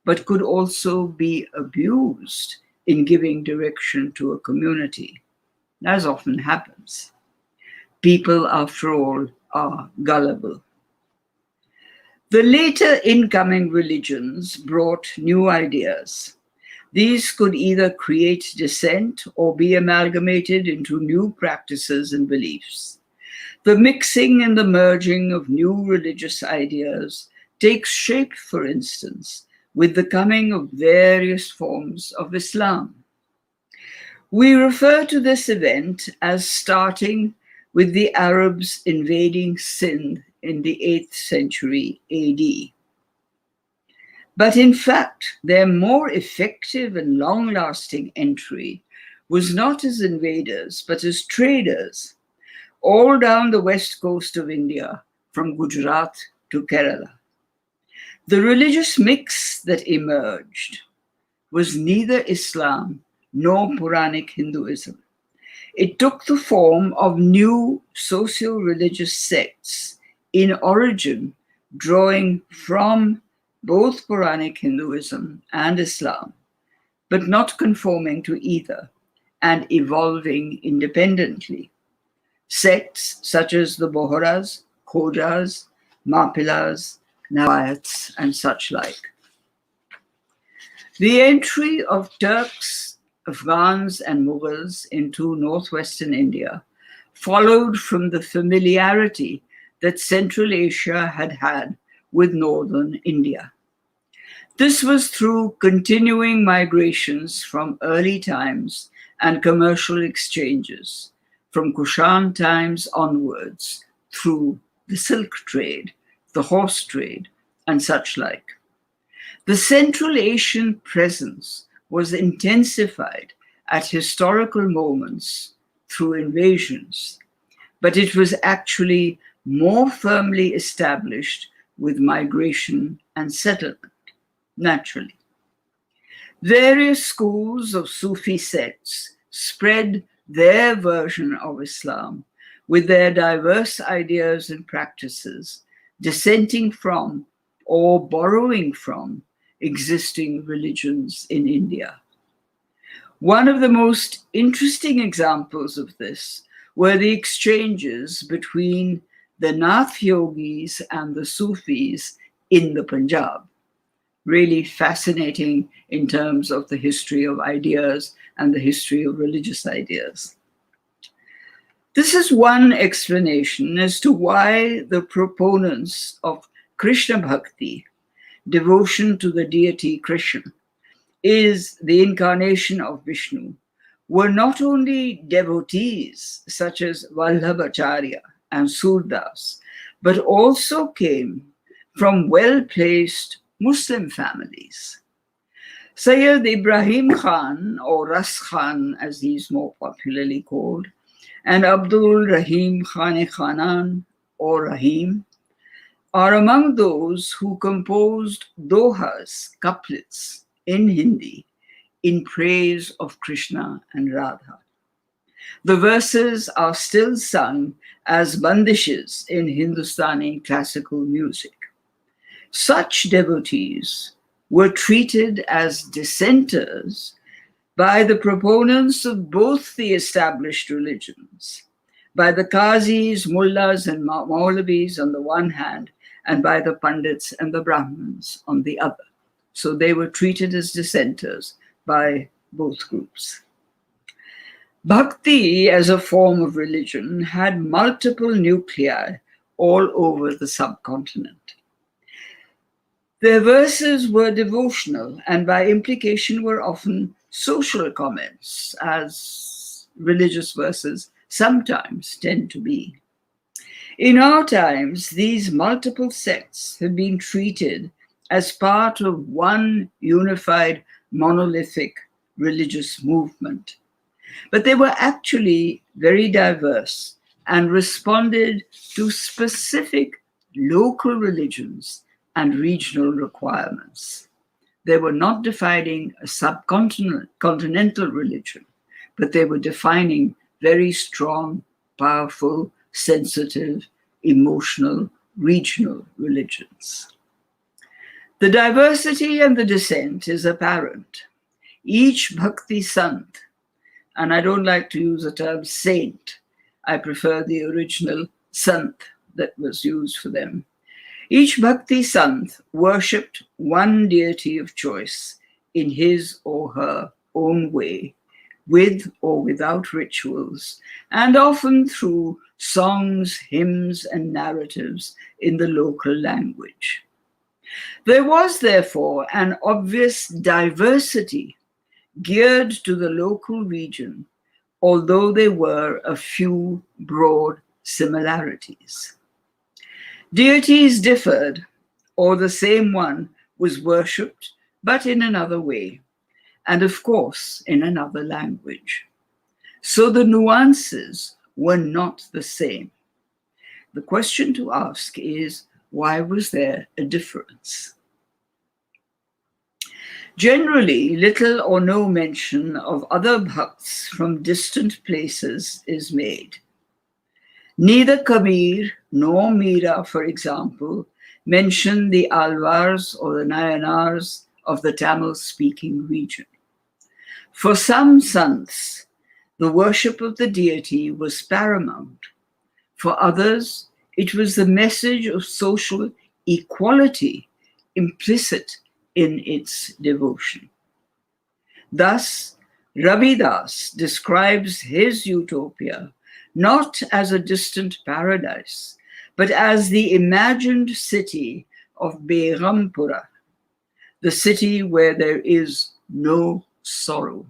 but could also be abused in giving direction to a community, as often happens. People, after all, are gullible. The later incoming religions brought new ideas. These could either create dissent or be amalgamated into new practices and beliefs. The mixing and the merging of new religious ideas takes shape, for instance, with the coming of various forms of Islam. We refer to this event as starting with the Arabs invading Sindh in the 8th century AD. But in fact, their more effective and long-lasting entry was not as invaders, but as traders, all down the west coast of India, from Gujarat to Kerala. The religious mix that emerged was neither Islam nor Puranic Hinduism. It took the form of new socio-religious sects in origin, drawing from both Puranic Hinduism and Islam, but not conforming to either and evolving independently. Sects such as the Bohras, Khojas, Mapilas, Nawayats, and such like. The entry of Turks, Afghans, and Mughals into northwestern India followed from the familiarity that Central Asia had had with northern India. This was through continuing migrations from early times and commercial exchanges, from Kushan times onwards, through the silk trade, the horse trade, and such like. The Central Asian presence was intensified at historical moments through invasions, but it was actually more firmly established with migration and settlement, naturally. Various schools of Sufi sects spread their version of Islam with their diverse ideas and practices, dissenting from or borrowing from existing religions in India. One of the most interesting examples of this were the exchanges between the Nath Yogis and the Sufis in the Punjab. Really fascinating in terms of the history of ideas and the history of religious ideas. This is one explanation as to why the proponents of Krishna Bhakti, devotion to the deity Krishna, is the incarnation of Vishnu, were not only devotees such as Vallabhacharya and Surdas, but also came from well-placed Muslim families. Sayyid Ibrahim Khan, or Ras Khan as he is more popularly called, and Abdul Rahim Khane Khanan, or Rahim, are among those who composed dohas, couplets, in Hindi in praise of Krishna and Radha. The verses are still sung as bandishes in Hindustani classical music. Such devotees were treated as dissenters by the proponents of both the established religions, by the Qazis, Mullahs, and Maulavis on the one hand, and by the Pandits and the Brahmins on the other. So they were treated as dissenters by both groups. Bhakti as a form of religion had multiple nuclei all over the subcontinent. Their verses were devotional and by implication were often social comments, as religious verses sometimes tend to be. In our times, these multiple sects have been treated as part of one unified monolithic religious movement. But they were actually very diverse and responded to specific local religions and regional requirements. They were not defining a subcontinental religion, but they were defining very strong, powerful, sensitive, emotional, regional religions. The diversity and the dissent is apparent. Each Bhakti Sant, and I don't like to use the term saint, I prefer the original Sant that was used for them. Each Bhakti Sant worshipped one deity of choice in his or her own way, with or without rituals, and often through songs, hymns, and narratives in the local language. There was, therefore, an obvious diversity geared to the local region, although there were a few broad similarities. Deities differed, or the same one was worshipped, but in another way, and of course in another language. So the nuances were not the same. The question to ask is, why was there a difference? Generally, little or no mention of other bhakts from distant places is made. Neither Kabir nor Meera, for example, mention the Alvars or the Nayanars of the Tamil-speaking region. For some sants, the worship of the deity was paramount. For others, it was the message of social equality implicit in its devotion. Thus, Ravidas describes his utopia not as a distant paradise, but as the imagined city of Behrampura, the city where there is no sorrow,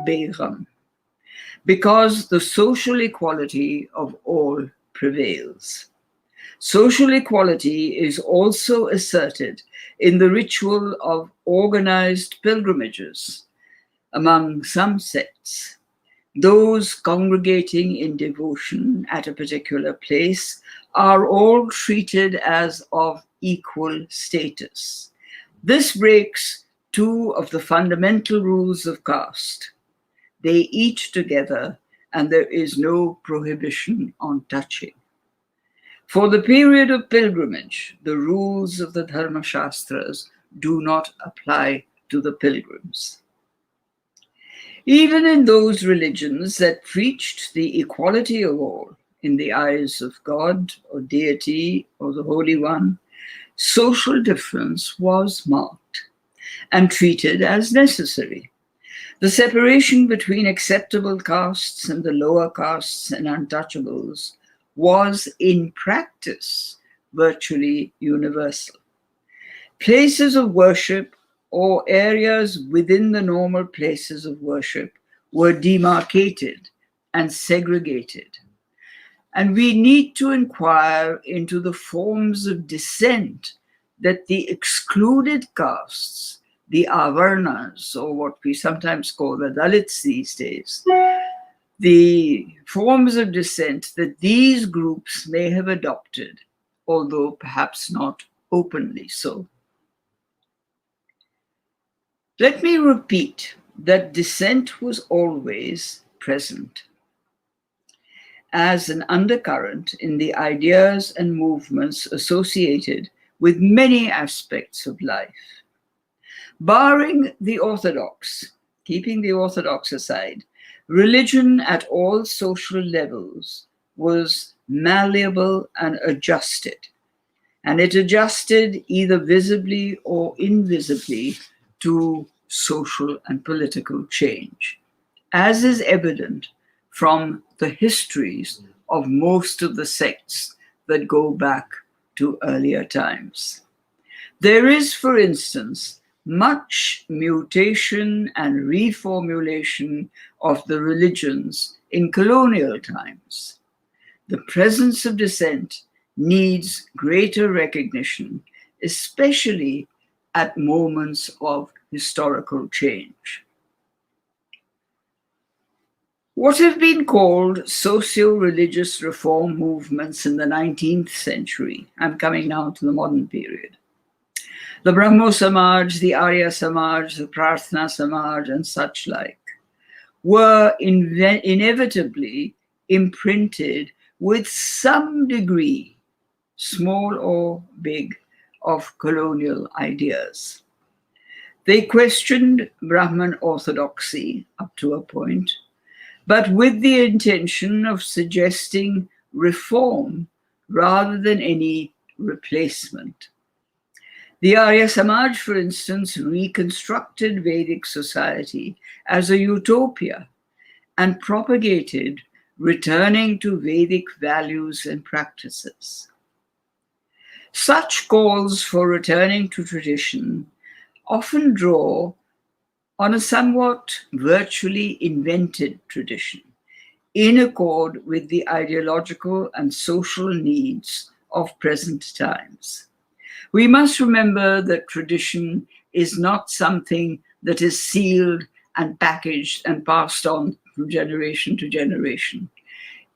Behram, because the social equality of all prevails. Social equality is also asserted in the ritual of organized pilgrimages among some sects. Those congregating in devotion at a particular place are all treated as of equal status. This breaks two of the fundamental rules of caste. They eat together, and there is no prohibition on touching. For the period of pilgrimage, the rules of the Dharma Shastras do not apply to the pilgrims. Even in those religions that preached the equality of all in the eyes of God or deity or the Holy One, social difference was marked and treated as necessary. The separation between acceptable castes and the lower castes and untouchables was in practice virtually universal. Places of worship or areas within the normal places of worship were demarcated and segregated. And we need to inquire into the forms of dissent that the excluded castes, the Avarnas, or what we sometimes call the Dalits these days, the forms of dissent that these groups may have adopted, although perhaps not openly so. Let me repeat that dissent was always present as an undercurrent in the ideas and movements associated with many aspects of life. Barring the orthodox, keeping the orthodox aside, religion at all social levels was malleable and adjusted, and it adjusted either visibly or invisibly to social and political change, as is evident from the histories of most of the sects that go back to earlier times. There is, for instance, much mutation and reformulation of the religions in colonial times. The presence of dissent needs greater recognition, especially at moments of historical change. What have been called socio-religious reform movements in the 19th century, I'm coming now to the modern period, the Brahmo Samaj, the Arya Samaj, the Prarthana Samaj, and such like, were inevitably imprinted with some degree, small or big, of colonial ideas. They questioned Brahman orthodoxy up to a point, but with the intention of suggesting reform rather than any replacement. The Arya Samaj, for instance, reconstructed Vedic society as a utopia and propagated returning to Vedic values and practices. Such calls for returning to tradition often draw on a somewhat virtually invented tradition, in accord with the ideological and social needs of present times. We must remember that tradition is not something that is sealed and packaged and passed on from generation to generation.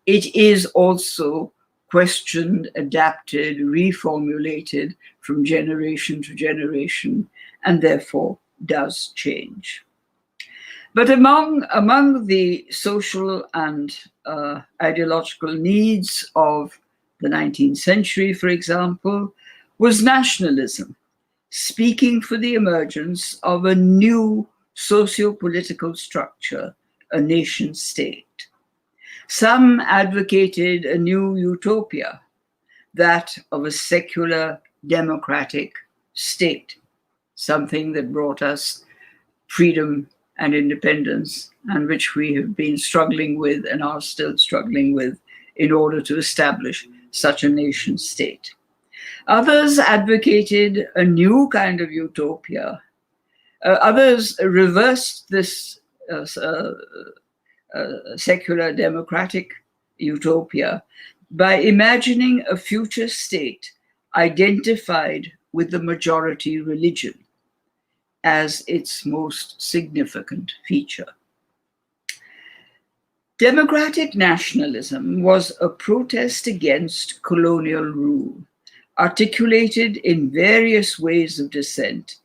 It is also questioned, adapted, reformulated from generation to generation, and therefore does change. But among the social and ideological needs of the 19th century, for example, was nationalism, speaking for the emergence of a new socio-political structure, a nation state. Some advocated a new utopia, that of a secular democratic state, something that brought us freedom and independence, and which we have been struggling with and are still struggling with in order to establish such a nation state. Others advocated a new kind of utopia. Others reversed this secular democratic utopia by imagining a future state identified with the majority religion as its most significant feature. Democratic nationalism was a protest against colonial rule, articulated in various ways of dissent,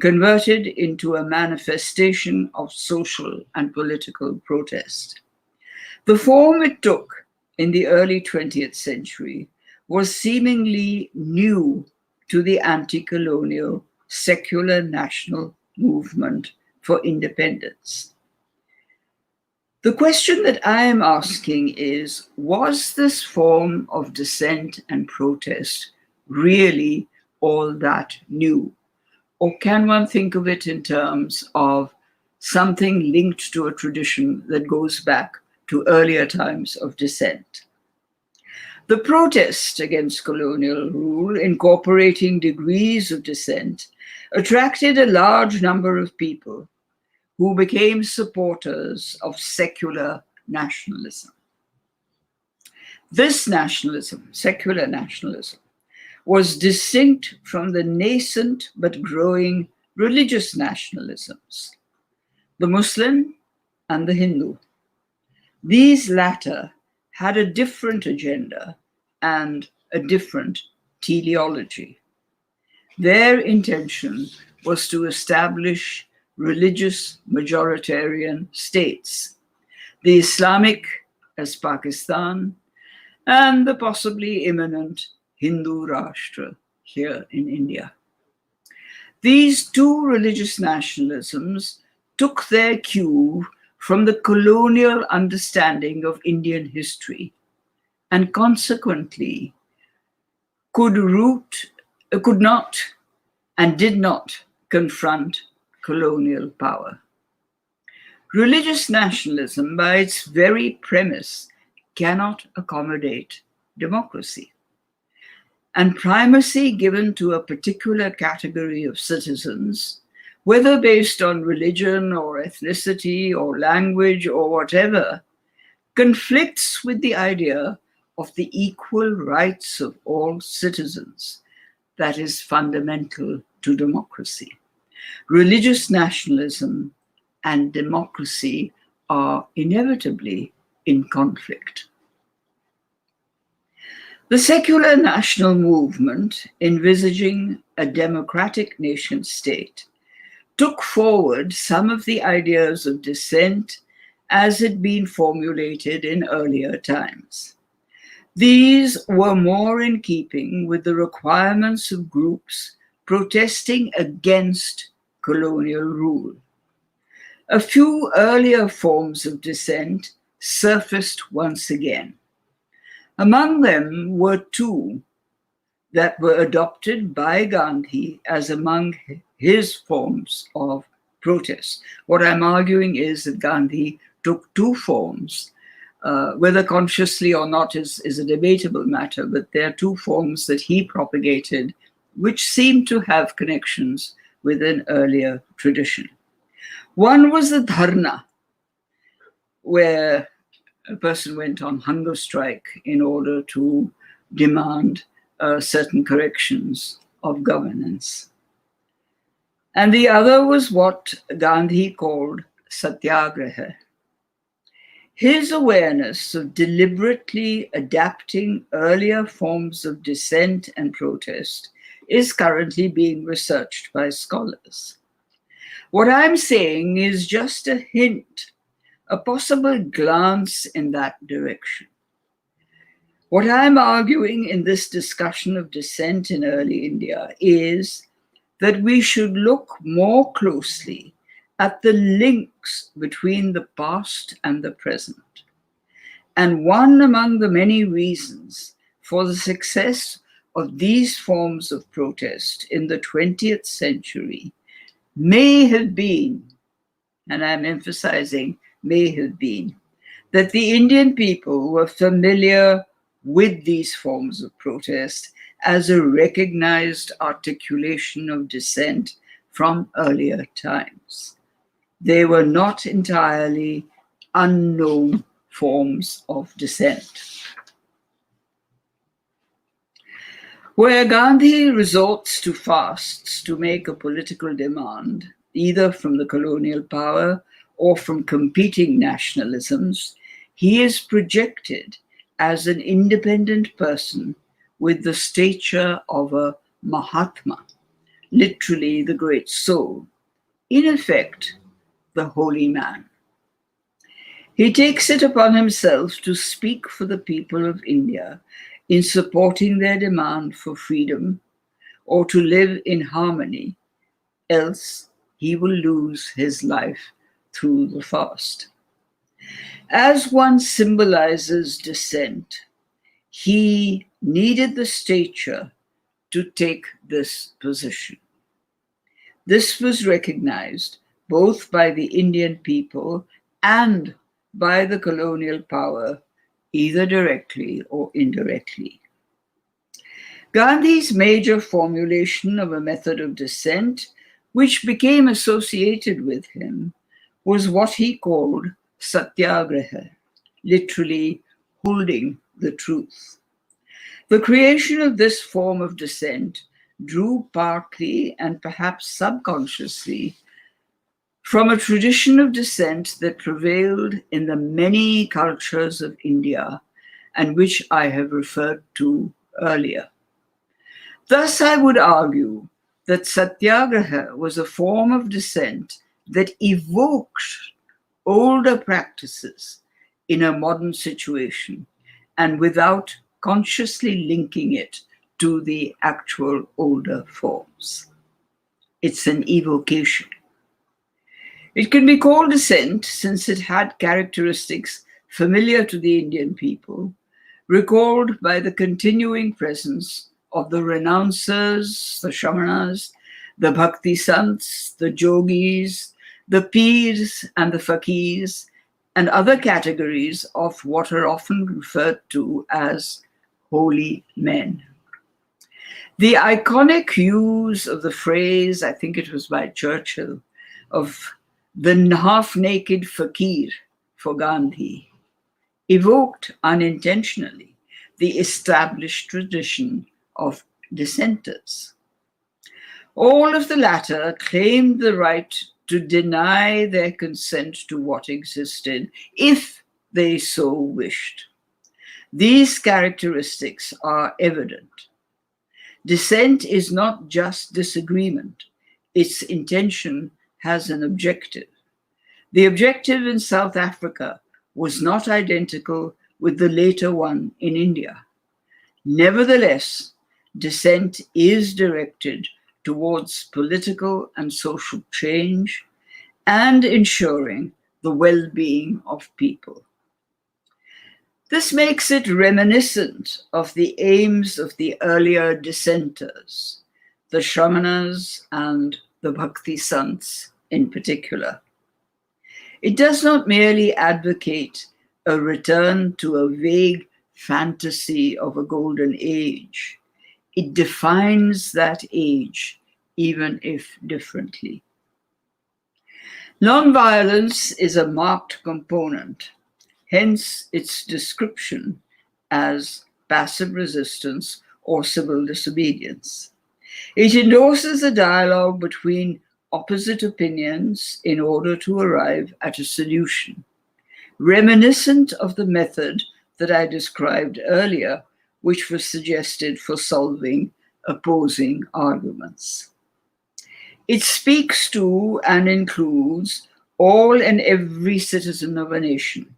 converted into a manifestation of social and political protest. The form it took in the early 20th century was seemingly new to the anti-colonial secular national movement for independence. The question that I am asking is, was this form of dissent and protest really all that new? Or can one think of it in terms of something linked to a tradition that goes back to earlier times of dissent? The protest against colonial rule, incorporating degrees of dissent, attracted a large number of people who became supporters of secular nationalism. This nationalism, secular nationalism, was distinct from the nascent but growing religious nationalisms, the Muslim and the Hindu. These latter had a different agenda and a different teleology. Their intention was to establish religious majoritarian states, the Islamic as Pakistan, and the possibly imminent Hindu Rashtra here in India. These two religious nationalisms took their cue from the colonial understanding of Indian history, and consequently could not and did not confront colonial power. Religious nationalism, by its very premise, cannot accommodate democracy. And primacy given to a particular category of citizens, whether based on religion or ethnicity or language or whatever, conflicts with the idea of the equal rights of all citizens that is fundamental to democracy. Religious nationalism and democracy are inevitably in conflict. The secular national movement, envisaging a democratic nation state, took forward some of the ideas of dissent as had been formulated in earlier times. These were more in keeping with the requirements of groups protesting against colonial rule. A few earlier forms of dissent surfaced once again. Among them were two that were adopted by Gandhi as among his forms of protest. What I'm arguing is that Gandhi took two forms, whether consciously or not is a debatable matter, but there are two forms that he propagated which seem to have connections with an earlier tradition. One was the dharna, where a person went on hunger strike in order to demand certain corrections of governance. And the other was what Gandhi called satyagraha. His awareness of deliberately adapting earlier forms of dissent and protest is currently being researched by scholars. What I'm saying is just a hint, a possible glance in that direction. What I'm arguing in this discussion of dissent in early India is that we should look more closely at the links between the past and the present. And one among the many reasons for the success of these forms of protest in the 20th century may have been, and I'm emphasizing may have been, that the Indian people were familiar with these forms of protest as a recognized articulation of dissent from earlier times. They were not entirely unknown forms of dissent. Where Gandhi resorts to fasts to make a political demand, either from the colonial power or from competing nationalisms, he is projected as an independent person with the stature of a Mahatma, literally the great soul, in effect, the holy man. He takes it upon himself to speak for the people of India in supporting their demand for freedom or to live in harmony, else he will lose his life through the fast. As one symbolizes dissent, he needed the stature to take this position. This was recognized both by the Indian people and by the colonial power, either directly or indirectly. Gandhi's major formulation of a method of dissent, which became associated with him, was what he called satyagraha, literally holding the truth. The creation of this form of dissent drew partly and perhaps subconsciously from a tradition of dissent that prevailed in the many cultures of India and which I have referred to earlier. Thus, I would argue that satyagraha was a form of dissent that evoked older practices in a modern situation and without consciously linking it to the actual older forms. It's an evocation. It can be called dissent since it had characteristics familiar to the Indian people, recalled by the continuing presence of the renouncers, the shamanas, the bhakti sants, the yogis, the pirs and the fakirs, and other categories of what are often referred to as holy men. The iconic use of the phrase, I think it was by Churchill, of the half-naked fakir for Gandhi, evoked unintentionally the established tradition of dissenters. All of the latter claimed the right to deny their consent to what existed if they so wished. These characteristics are evident. Dissent is not just disagreement. Its intention has an objective. The objective in South Africa was not identical with the later one in India. Nevertheless, dissent is directed towards political and social change and ensuring the well-being of people. This makes it reminiscent of the aims of the earlier dissenters, the Shamanas and the Bhakti Sants in particular. It does not merely advocate a return to a vague fantasy of a golden age. It defines that age, even if differently. Nonviolence is a marked component, hence its description as passive resistance or civil disobedience. It endorses a dialogue between opposite opinions in order to arrive at a solution, reminiscent of the method that I described earlier, which was suggested for solving opposing arguments. It speaks to and includes all and every citizen of a nation,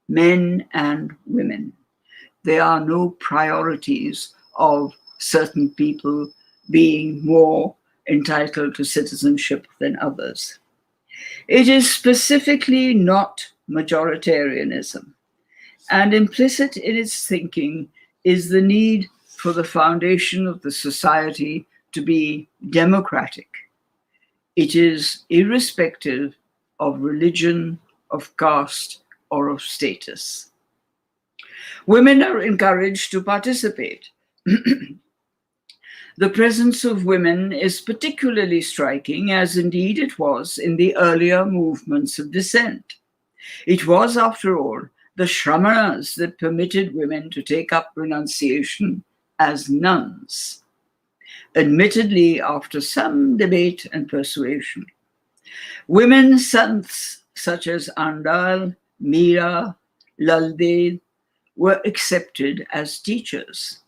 men and women. There are no priorities of certain people being more entitled to citizenship than others. It is specifically not majoritarianism, and implicit in its thinking is the need for the foundation of the society to be democratic. It is irrespective of religion, of caste, or of status. Women are encouraged to participate. The presence of women is particularly striking, as indeed it was in the earlier movements of dissent. It was, after all, the Shramanas that permitted women to take up renunciation as nuns, admittedly after some debate and persuasion. Women saints such as Andal, Meera, Laldev were accepted as teachers.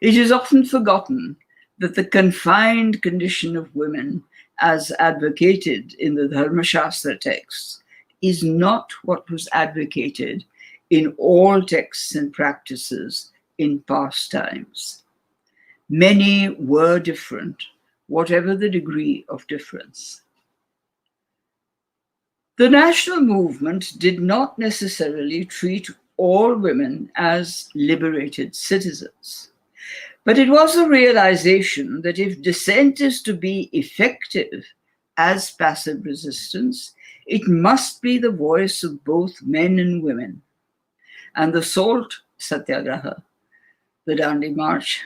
It is often forgotten that the confined condition of women, as advocated in the Dharmashastra texts, is not what was advocated in all texts and practices in past times. Many were different, whatever the degree of difference. The national movement did not necessarily treat all women as liberated citizens. But it was a realization that if dissent is to be effective as passive resistance, it must be the voice of both men and women. And the Salt Satyagraha, the Dandi March,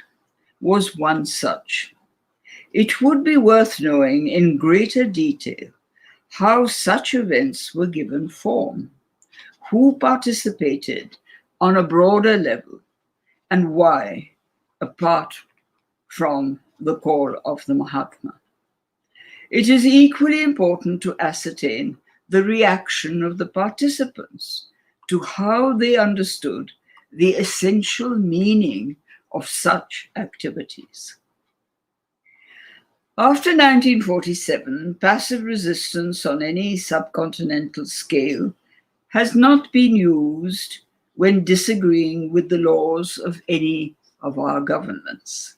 was one such. It would be worth knowing in greater detail how such events were given form, who participated on a broader level, and why, apart from the call of the Mahatma. It is equally important to ascertain the reaction of the participants to how they understood the essential meaning of such activities. After 1947, passive resistance on any subcontinental scale has not been used when disagreeing with the laws of any of our governments.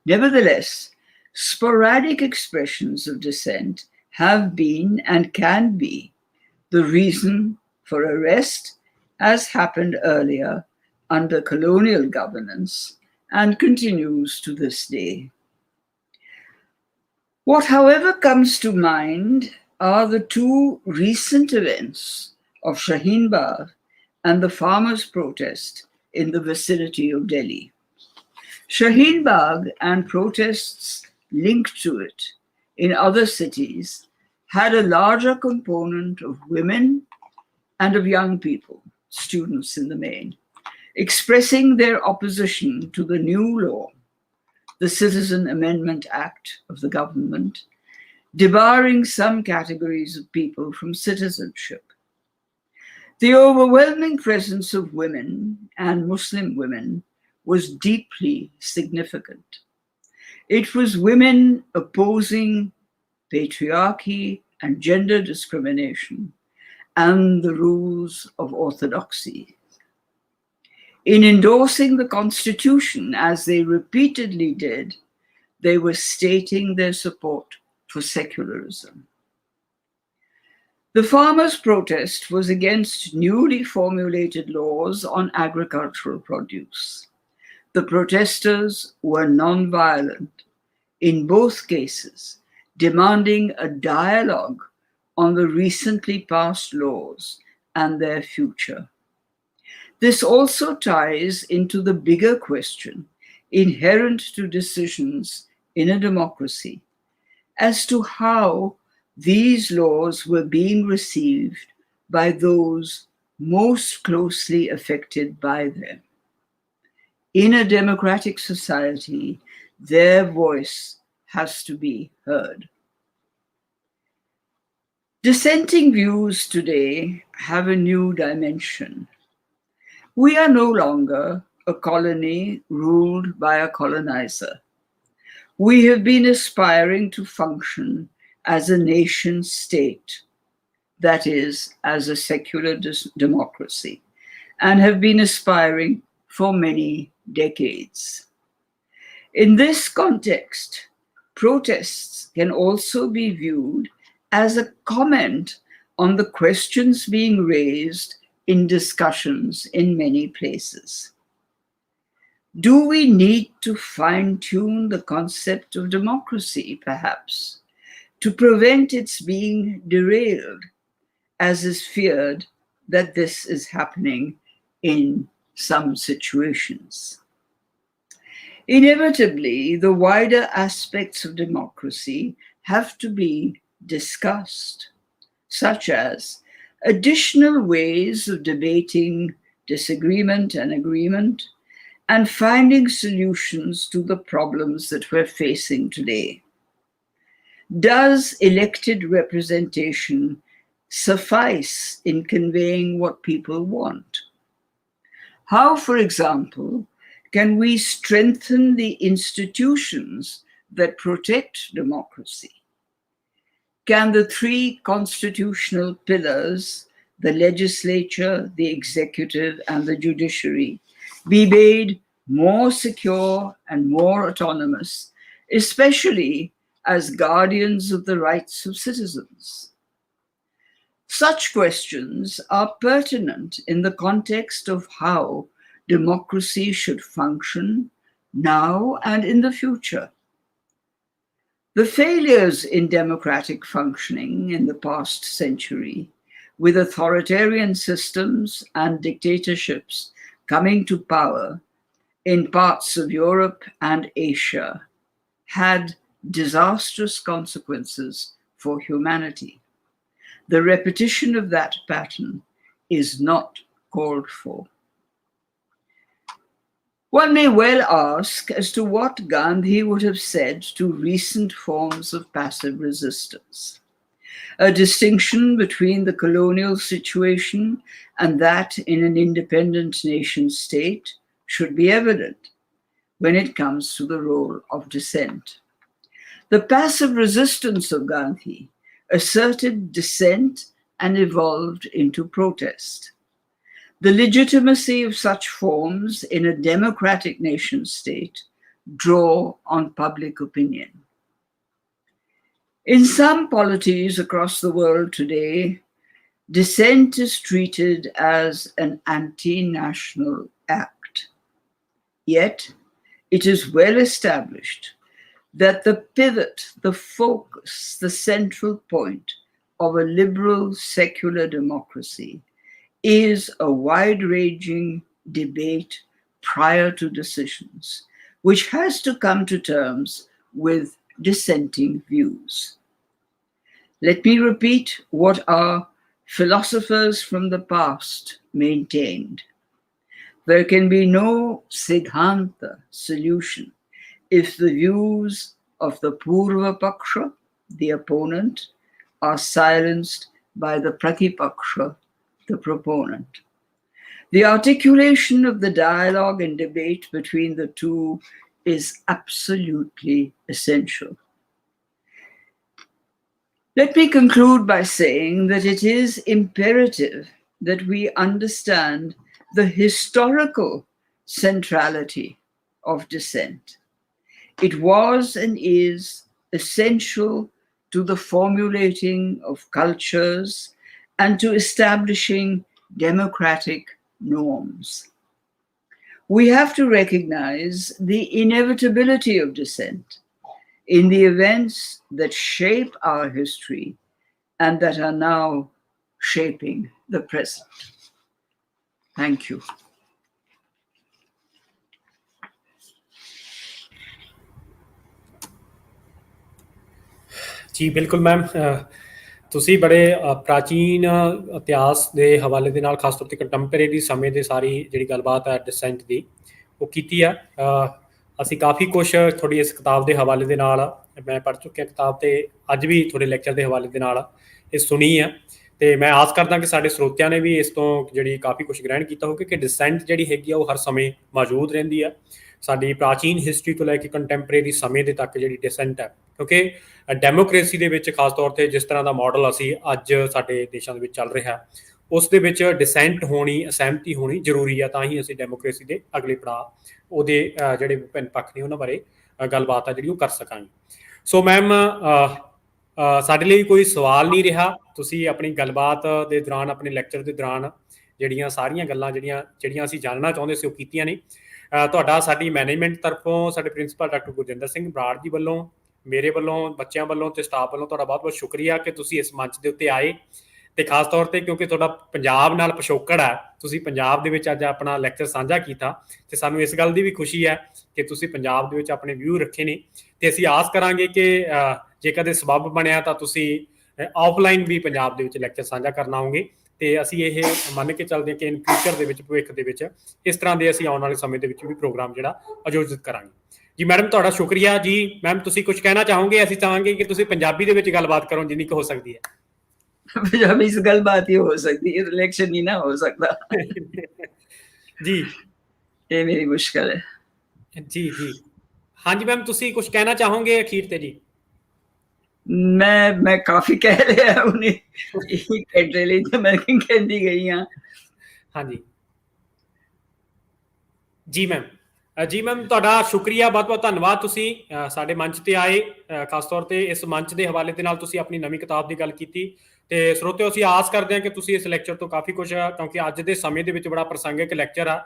Nevertheless, sporadic expressions of dissent have been and can be the reason for arrest, as happened earlier under colonial governance and continues to this day. What, however, comes to mind are the two recent events of Shaheen Bagh and the farmers' protest in the vicinity of Delhi. Shaheen Bagh and protests linked to it in other cities had a larger component of women and of young people, students in the main, expressing their opposition to the new law, the Citizen Amendment Act of the government, debarring some categories of people from citizenship. The overwhelming presence of women and Muslim women was deeply significant. It was women opposing patriarchy and gender discrimination and the rules of orthodoxy. In endorsing the Constitution, as they repeatedly did, they were stating their support for secularism. The farmers' protest was against newly formulated laws on agricultural produce. The protesters were non-violent, in both cases, demanding a dialogue on the recently passed laws and their future. This also ties into the bigger question inherent to decisions in a democracy as to how these laws were being received by those most closely affected by them. In a democratic society, their voice has to be heard. Dissenting views today have a new dimension. We are no longer a colony ruled by a colonizer. We have been aspiring to function as a nation state, that is, as a secular democracy, and have been aspiring for many decades. In this context, protests can also be viewed as a comment on the questions being raised in discussions in many places. Do we need to fine-tune the concept of democracy, perhaps, to prevent its being derailed, as is feared that this is happening in some situations? Inevitably, the wider aspects of democracy have to be discussed, such as additional ways of debating disagreement and agreement, and finding solutions to the problems that we're facing today. Does elected representation suffice in conveying what people want? How, for example, can we strengthen the institutions that protect democracy? Can the three constitutional pillars, the legislature, the executive, and the judiciary, be made more secure and more autonomous, especially as guardians of the rights of citizens? Such questions are pertinent in the context of how democracy should function now and in the future. The failures in democratic functioning in the past century, with authoritarian systems and dictatorships coming to power in parts of Europe and Asia, had disastrous consequences for humanity. The repetition of that pattern is not called for. One may well ask as to what Gandhi would have said to recent forms of passive resistance. A distinction between the colonial situation and that in an independent nation state should be evident when it comes to the role of dissent. The passive resistance of Gandhi asserted dissent and evolved into protest. The legitimacy of such forms in a democratic nation state draw on public opinion. In some polities across the world today, dissent is treated as an anti-national act. Yet, it is well established that the pivot, the focus, the central point of a liberal secular democracy is a wide-ranging debate prior to decisions, which has to come to terms with dissenting views. Let me repeat what our philosophers from the past maintained. There can be no Siddhanta solution if the views of the Purva Paksha, the opponent, are silenced by the Pratipaksha, the proponent. The articulation of the dialogue and debate between the two is absolutely essential. Let me conclude by saying that it is imperative that we understand the historical centrality of dissent. It was and is essential to the formulating of cultures and to establishing democratic norms. We have to recognize the inevitability of dissent in the events that shape our history and that are now shaping the present. Thank you. ਜੀ ਬਿਲਕੁਲ ma'am, ਤੁਸੀਂ ਬੜੇ ਪ੍ਰਾਚੀਨ ਇਤਿਹਾਸ ਦੇ ਹਵਾਲੇ ਦੇ ਨਾਲ ਖਾਸ ਤੌਰ 'ਤੇ ਕੰਟੈਂਪਰੇਰੀ ਸਮੇਂ ਦੇ ਸਾਰੀ ਜਿਹੜੀ ਗੱਲਬਾਤ ਹੈ ਡਿਸੈਂਟ ਦੀ ਉਹ ਕੀਤੀ ਆ। ਅਸੀਂ ਕਾਫੀ ਕੁਛ ਤੁਹਾਡੀ ਇਸ ਕਿਤਾਬ ਦੇ ਹਵਾਲੇ ਦੇ ਨਾਲ ਮੈਂ ਪੜ੍ਹ ਚੁੱਕਿਆ ਕਿਤਾਬ, ਅਤੇ ਅੱਜ ਵੀ ਤੁਹਾਡੇ ਲੈਕਚਰ ਦੇ ਹਵਾਲੇ ਦੇ ਨਾਲ ਇਹ ਸੁਣੀ ਆ। ਤੇ ਮੈਂ ਆਸ ਕਰਦਾ ਕਿ ਸਾਡੇ ਸਰੋਤਿਆਂ ਨੇ ਵੀ ਇਸ ਤੋਂ ਜਿਹੜੀ ਕਾਫੀ ਕੁਝ ਗ੍ਰਹਿਣ ਕੀਤਾ ਹੋਵੇ ਕਿ ਡਿਸੈਂਟ ਜਿਹੜੀ ਹੈਗੀ ਆ ਉਹ ਹਰ ਸਮੇਂ ਮੌਜੂਦ ਰਹਿੰਦੀ ਆ। ਸਾਡੀ ਪ੍ਰਾਚੀਨ ਹਿਸਟਰੀ ਤੋਂ ਲੈ ਕੇ ਕੰਟੈਂਪਰੇਰੀ ਸਮੇਂ ਦੇ ਤੱਕ ਜਿਹੜੀ ਡਿਸੈਂਟ ਹੈ, ਕਿਉਂਕਿ ਡੈਮੋਕ੍ਰੇਸੀ ਦੇ ਵਿੱਚ ਖਾਸ ਤੌਰ ਤੇ ਜਿਸ ਤਰ੍ਹਾਂ ਦਾ ਮਾਡਲ ਅਸੀਂ ਅੱਜ ਸਾਡੇ ਦੇਸ਼ਾਂ ਦੇ ਵਿੱਚ ਚੱਲ ਰਿਹਾ, ਉਸ ਦੇ ਵਿੱਚ ਡਿਸੈਂਟ ਹੋਣੀ, ਅਸਹਿਮਤੀ ਹੋਣੀ ਜ਼ਰੂਰੀ ਆ, ਤਾਂ ਹੀ ਅਸੀਂ ਡੈਮੋਕ੍ਰੇਸੀ ਦੇ ਅਗਲੇ ਪੜਾਅ ਉਹਦੇ ਜਿਹੜੇ ਵਿਭਿੰਨ ਪੱਖ ਨੇ ਉਹਨਾਂ ਬਾਰੇ ਗੱਲਬਾਤ ਆ ਜਿਹੜੀ ਉਹ ਕਰ ਸਕਾਂਗੇ। ਸੋ ਮੈਮ, ਸਾਡੇ ਲਈ ਕੋਈ ਸਵਾਲ ਨਹੀਂ ਰਿਹਾ। ਤੁਸੀਂ ਆਪਣੀ ਗੱਲਬਾਤ ਦੇ ਦੌਰਾਨ, ਆਪਣੇ ਲੈਕਚਰ ਦੇ ਦੌਰਾਨ ਜਿਹੜੀਆਂ ਸਾਰੀਆਂ ਗੱਲਾਂ ਜਿਹੜੀਆਂ ਅਸੀਂ ਜਾਣਨਾ ਚਾਹੁੰਦੇ ਸੀ ਉਹ ਕੀਤੀਆਂ ਨੇ। ਤੁਹਾਡਾ ਸਾਡੀ ਮੈਨੇਜਮੈਂਟ ਤਰਫੋਂ, ਸਾਡੇ ਪ੍ਰਿੰਸੀਪਲ ਡਾਕਟਰ ਗੁਰਜਿੰਦਰ ਸਿੰਘ ਬਰਾੜ ਜੀ ਵੱਲੋਂ, ਮੇਰੇ ਵੱਲੋਂ, ਬੱਚਿਆਂ ਵੱਲੋਂ ਤੇ ਸਟਾਫ ਵੱਲੋਂ ਤੁਹਾਡਾ ਬਹੁਤ ਬਹੁਤ ਸ਼ੁਕਰੀਆ ਕਿ ਤੁਸੀਂ ਇਸ ਮੰਚ ਦੇ ਉੱਤੇ ਆਏ। ਤੇ ਖਾਸ ਤੌਰ ਤੇ ਕਿਉਂਕਿ ਤੁਹਾਡਾ ਪੰਜਾਬ ਨਾਲ ਪਿਛੋਕੜ ਹੈ, ਤੁਸੀਂ ਪੰਜਾਬ ਦੇ ਵਿੱਚ ਅੱਜ ਆਪਣਾ ਲੈਕਚਰ ਸਾਂਝਾ ਕੀਤਾ, ਤੇ ਸਾਨੂੰ ਇਸ ਗੱਲ ਦੀ ਵੀ ਖੁਸ਼ੀ ਹੈ ਕਿ ਤੁਸੀਂ ਪੰਜਾਬ ਦੇ ਵਿੱਚ ਆਪਣੇ ਵਿਊ ਰੱਖੇ ਨੇ। ਤੇ ਅਸੀਂ ਆਸ ਕਰਾਂਗੇ ਕਿ ਜੇ ਕਦੇ ਸਬੱਬ ਬਣਿਆ ਤਾਂ ਤੁਸੀਂ ਆਫਲਾਈਨ ਵੀ ਪੰਜਾਬ ਦੇ ਵਿੱਚ ਲੈਕਚਰ ਸਾਂਝਾ ਕਰਨ ਆਓਗੇ। ਤੇ ਅਸੀਂ ਇਹ ਮੰਨ ਕੇ ਚੱਲਦੇ ਹਾਂ ਕਿ ਇਨ ਫਿਊਚਰ ਦੇ ਵਿੱਚ, ਭਵਿੱਖ ਦੇ ਵਿੱਚ ਇਸ ਤਰ੍ਹਾਂ ਦੇ ਅਸੀਂ ਆਉਣ ਵਾਲੇ ਸਮੇਂ ਦੇ ਵਿੱਚ ਵੀ ਪ੍ਰੋਗਰਾਮ ਜਿਹੜਾ ਆਯੋਜਿਤ ਕਰਾਂਗੇ। ਜੀ ਮੈਡਮ, ਤੁਹਾਡਾ ਸ਼ੁਕਰੀਆ ਜੀ। ਮੈਮ, ਤੁਸੀਂ ਕੁਝ ਕਹਿਣਾ ਚਾਹੋਗੇ? ਅਸੀਂ ਚਾਹਾਂਗੇ ਕਿ ਤੁਸੀਂ ਪੰਜਾਬੀ ਦੇ ਵਿੱਚ ਗੱਲਬਾਤ ਕਰੋ ਜਿੰਨੀ ਕੁ ਹੋ ਸਕਦੀ ਹੈ। ਪੰਜਾਬੀ ਚ ਗੱਲਬਾਤ ਹੀ ਹੋ ਸਕਦੀ ਹੈ, ਇਲੈਕਸ਼ਨ ਨਹੀਂ ਨਾ ਹੋ ਸਕਦਾ। ਜੀ, ਇਹ ਮੇਰੀ ਮੁਸ਼ਕਲ ਹੈ। ਜੀ ਜੀ, ਹਾਂਜੀ ਮੈਮ, ਤੁਸੀਂ ਕੁਝ ਕਹਿਣਾ ਚਾਹੋਗੇ ਅਖੀਰ ਤੇ? ਜੀ ਮੈਂ ਕਾਫੀ ਕਹਿ ਲਿਆ ਉਹਨੇ, ਇਹੀ ਘੰਟੇ ਲਈ ਤਾਂ ਮੈਂ ਕਹਿੰਦੀ ਗਈ ਹਾਂ। ਹਾਂਜੀ ਜੀ ਮੈਮ, ਜੀ ਮੈਮ, ਤੁਹਾਡਾ ਸ਼ੁਕਰੀਆ, ਬਹੁਤ ਬਹੁਤ ਧੰਨਵਾਦ। ਤੁਸੀਂ ਸਾਡੇ ਮੰਚ ਤੇ ਆਏ, ਖਾਸ ਤੌਰ ਤੇ ਇਸ ਮੰਚ ਦੇ ਹਵਾਲੇ ਦੇ ਨਾਲ ਤੁਸੀਂ ਆਪਣੀ ਨਵੀਂ ਕਿਤਾਬ ਦੀ ਗੱਲ ਕੀਤੀ। ਤੇ ਸਰੋਤਿਓ, ਅਸੀਂ ਆਸ ਕਰਦੇ ਹਾਂ ਕਿ ਤੁਸੀਂ ਇਸ ਲੈਕਚਰ ਤੋਂ ਕਾਫੀ ਕੁਝ, ਕਿਉਂਕਿ ਅੱਜ ਦੇ ਸਮੇਂ ਦੇ ਵਿੱਚ ਬੜਾ ਪ੍ਰਸੰਗਿਕ ਲੈਕਚਰ ਆ।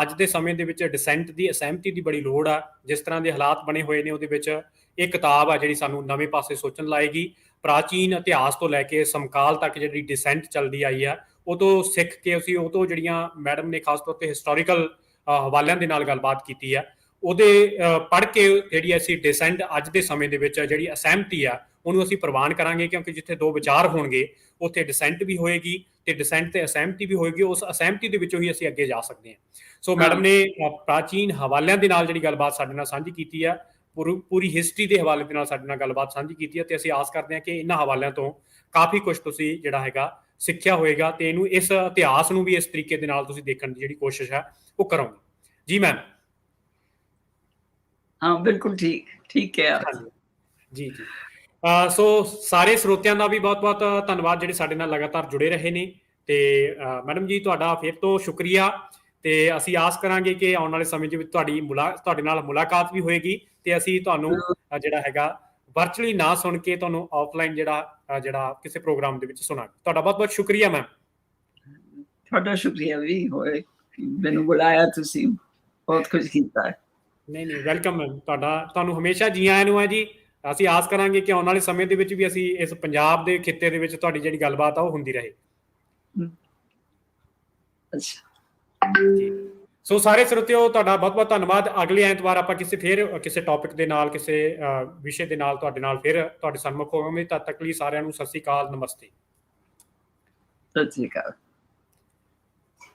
ਅੱਜ ਦੇ ਸਮੇਂ ਦੇ ਵਿੱਚ ਡਿਸੈਂਟ ਦੀ, ਅਸਹਿਮਤੀ ਦੀ ਬੜੀ ਲੋੜ ਆ। ਜਿਸ ਤਰ੍ਹਾਂ ਦੇ ਹਾਲਾਤ ਬਣੇ ਹੋਏ ਨੇ, ਉਹਦੇ ਵਿੱਚ ਇਹ ਕਿਤਾਬ ਆ ਜਿਹੜੀ ਸਾਨੂੰ ਨਵੇਂ ਪਾਸੇ ਸੋਚਣ ਲਾਏਗੀ। ਪ੍ਰਾਚੀਨ ਇਤਿਹਾਸ ਤੋਂ ਲੈ ਕੇ ਸਮਕਾਲ ਤੱਕ ਜਿਹੜੀ ਡਿਸੈਂਟ ਚੱਲਦੀ ਆਈ ਆ, ਉਹ ਤੋਂ ਸਿੱਖ ਕੇ ਅਸੀਂ, ਉਹ ਤੋਂ ਜਿਹੜੀਆਂ ਮੈਡਮ ਨੇ ਖਾਸ ਤੌਰ ਤੇ ਹਿਸਟੋਰੀਕਲ ਹਵਾਲਿਆਂ ਦੇ ਨਾਲ ਗੱਲਬਾਤ ਕੀਤੀ ਆ, ਉਹਦੇ ਪੜ੍ਹ ਕੇ ਜਿਹੜੀ ਅਸੀਂ ਡਿਸੈਂਟ ਅੱਜ ਦੇ ਸਮੇਂ ਦੇ ਵਿੱਚ ਜਿਹੜੀ ਅਸਹਿਮਤੀ ਆ ਉਹਨੂੰ ਅਸੀਂ ਪ੍ਰਵਾਨ ਕਰਾਂਗੇ। ਕਿਉਂਕਿ ਜਿੱਥੇ ਦੋ ਵਿਚਾਰ ਹੋਣਗੇ ਉੱਥੇ ਡਿਸੈਂਟ ਵੀ ਹੋਏਗੀ, ਤੇ ਡਿਸੈਂਟ ਤੇ ਅਸਹਿਮਤੀ ਵੀ ਹੋਏਗੀ। ਉਸ ਅਸਹਿਮਤੀ ਦੇ ਵਿੱਚੋਂ ਹੀ ਅਸੀਂ ਅੱਗੇ ਜਾ ਸਕਦੇ ਹਾਂ। ਸੋ ਮੈਡਮ ਨੇ ਪ੍ਰਾਚੀਨ ਹਵਾਲਿਆਂ ਦੇ ਨਾਲ ਜਿਹੜੀ ਗੱਲਬਾਤ ਸਾਡੇ ਨਾਲ ਸਾਂਝੀ ਕੀਤੀ ਆ, ਪੂਰੀ ਹਿਸਟਰੀ ਦੇ ਹਵਾਲੇ ਦੇ ਨਾਲ ਸਾਡੇ ਨਾਲ ਗੱਲਬਾਤ ਸਾਂਝੀ ਕੀਤੀ ਹੈ। ਤੇ ਅਸੀਂ ਆਸ ਕਰਦੇ ਹਾਂ ਕਿ ਇਹਨਾਂ ਹਵਾਲਿਆਂ ਤੋਂ ਕਾਫੀ ਕੁਝ ਤੁਸੀਂ ਜਿਹੜਾ ਹੈਗਾ ਸਿੱਖਿਆ ਹੋਏਗਾ, ਤੇ ਇਹਨੂੰ, ਇਸ ਇਤਿਹਾਸ ਨੂੰ ਵੀ ਇਸ ਤਰੀਕੇ ਦੇ ਨਾਲ ਤੁਸੀਂ ਦੇਖਣ ਦੀ ਜਿਹੜੀ ਕੋਸ਼ਿਸ਼ ਹੈ ਉਹ ਕਰੋਗੇ। ਜੀ ਮੈਮ। ਹਾਂ, ਬਿਲਕੁਲ ਠੀਕ ਹੈ ਜੀ ਜੀ। ਸੋ ਸਾਰੇ ਸਰੋਤਿਆਂ ਦਾ ਵੀ ਬਹੁਤ ਬਹੁਤ ਧੰਨਵਾਦ ਜਿਹੜੇ ਸਾਡੇ ਨਾਲ ਲਗਾਤਾਰ ਜੁੜੇ ਰਹੇ ਨੇ। ਤੇ ਮੈਡਮ ਜੀ, ਤੁਹਾਡਾ ਫਿਰ ਤੋਂ ਸ਼ੁਕਰੀਆ। ਤੇ ਅਸੀਂ ਆਸ ਕਰਾਂਗੇ ਕਿ ਆਉਣ ਵਾਲੇ ਸਮੇਂ ਦੇ ਵਿੱਚ ਤੁਹਾਡੇ ਨਾਲ ਮੁਲਾਕਾਤ ਵੀ ਹੋਏਗੀ, ਤੇ ਅਸੀਂ ਤੁਹਾਨੂੰ ਜਿਹੜਾ ਹੈਗਾ ਵਰਚੁਅਲੀ ਨਾ ਸੁਣ ਕੇ ਤੁਹਾਨੂੰ ਆਫਲਾਈਨ ਜਿਹੜਾ ਕਿਸੇ ਪ੍ਰੋਗਰਾਮ ਦੇ ਵਿੱਚ ਸੁਣਾਂਗੇ। ਤੁਹਾਡਾ ਬਹੁਤ ਬਹੁਤ ਸ਼ੁਕਰੀਆ ਮੈਮ। ਤੁਹਾਡਾ ਸ਼ੁਕਰੀਆ ਵੀ ਹੋਏ, ਮੈਨੂੰ ਬੁਲਾਇਆ ਤੁਸੀਂ, ਬਹੁਤ ਕੁਝ ਕੀਤਾ। ਨਹੀਂ, ਵੈਲਕਮ ਮੈਮ। ਤੁਹਾਨੂੰ ਹਮੇਸ਼ਾ ਜੀ ਆਇਆਂ ਨੂੰ ਹੈ ਜੀ। ਅਸੀਂ ਆਸ ਕਰਾਂਗੇ ਕਿ ਆਉਣ ਵਾਲੇ ਸਮੇਂ ਦੇ ਵਿੱਚ ਵੀ ਅਸੀਂ ਇਸ ਪੰਜਾਬ ਦੇ ਖਿੱਤੇ ਦੇ ਵਿੱਚ ਤੁਹਾਡੀ ਜਿਹੜੀ ਗੱਲਬਾਤ ਆ ਉਹ ਹੁੰਦੀ ਰਹੇ। ਸੋ ਸਾਰੇ ਸਰੋਤਿਓ, ਤੁਹਾਡਾ ਬਹੁਤ ਬਹੁਤ ਧੰਨਵਾਦ। ਅਗਲੇ ਐਤਵਾਰ ਆਪਾਂ ਕਿਸੇ ਟੌਪਿਕ ਦੇ ਨਾਲ, ਕਿਸੇ ਵਿਸ਼ੇ ਦੇ ਨਾਲ ਫਿਰ ਤੁਹਾਡੇ ਸਨਮੁਖ ਹੋਵਾਂਗੇ। ਤਦ ਤੱਕ ਲਈ ਸਾਰਿਆਂ ਨੂੰ ਸਤਿ ਸ੍ਰੀ ਅਕਾਲ, ਨਮਸਤੇ। ਸਤਿ ਸ੍ਰੀ ਅਕਾਲ।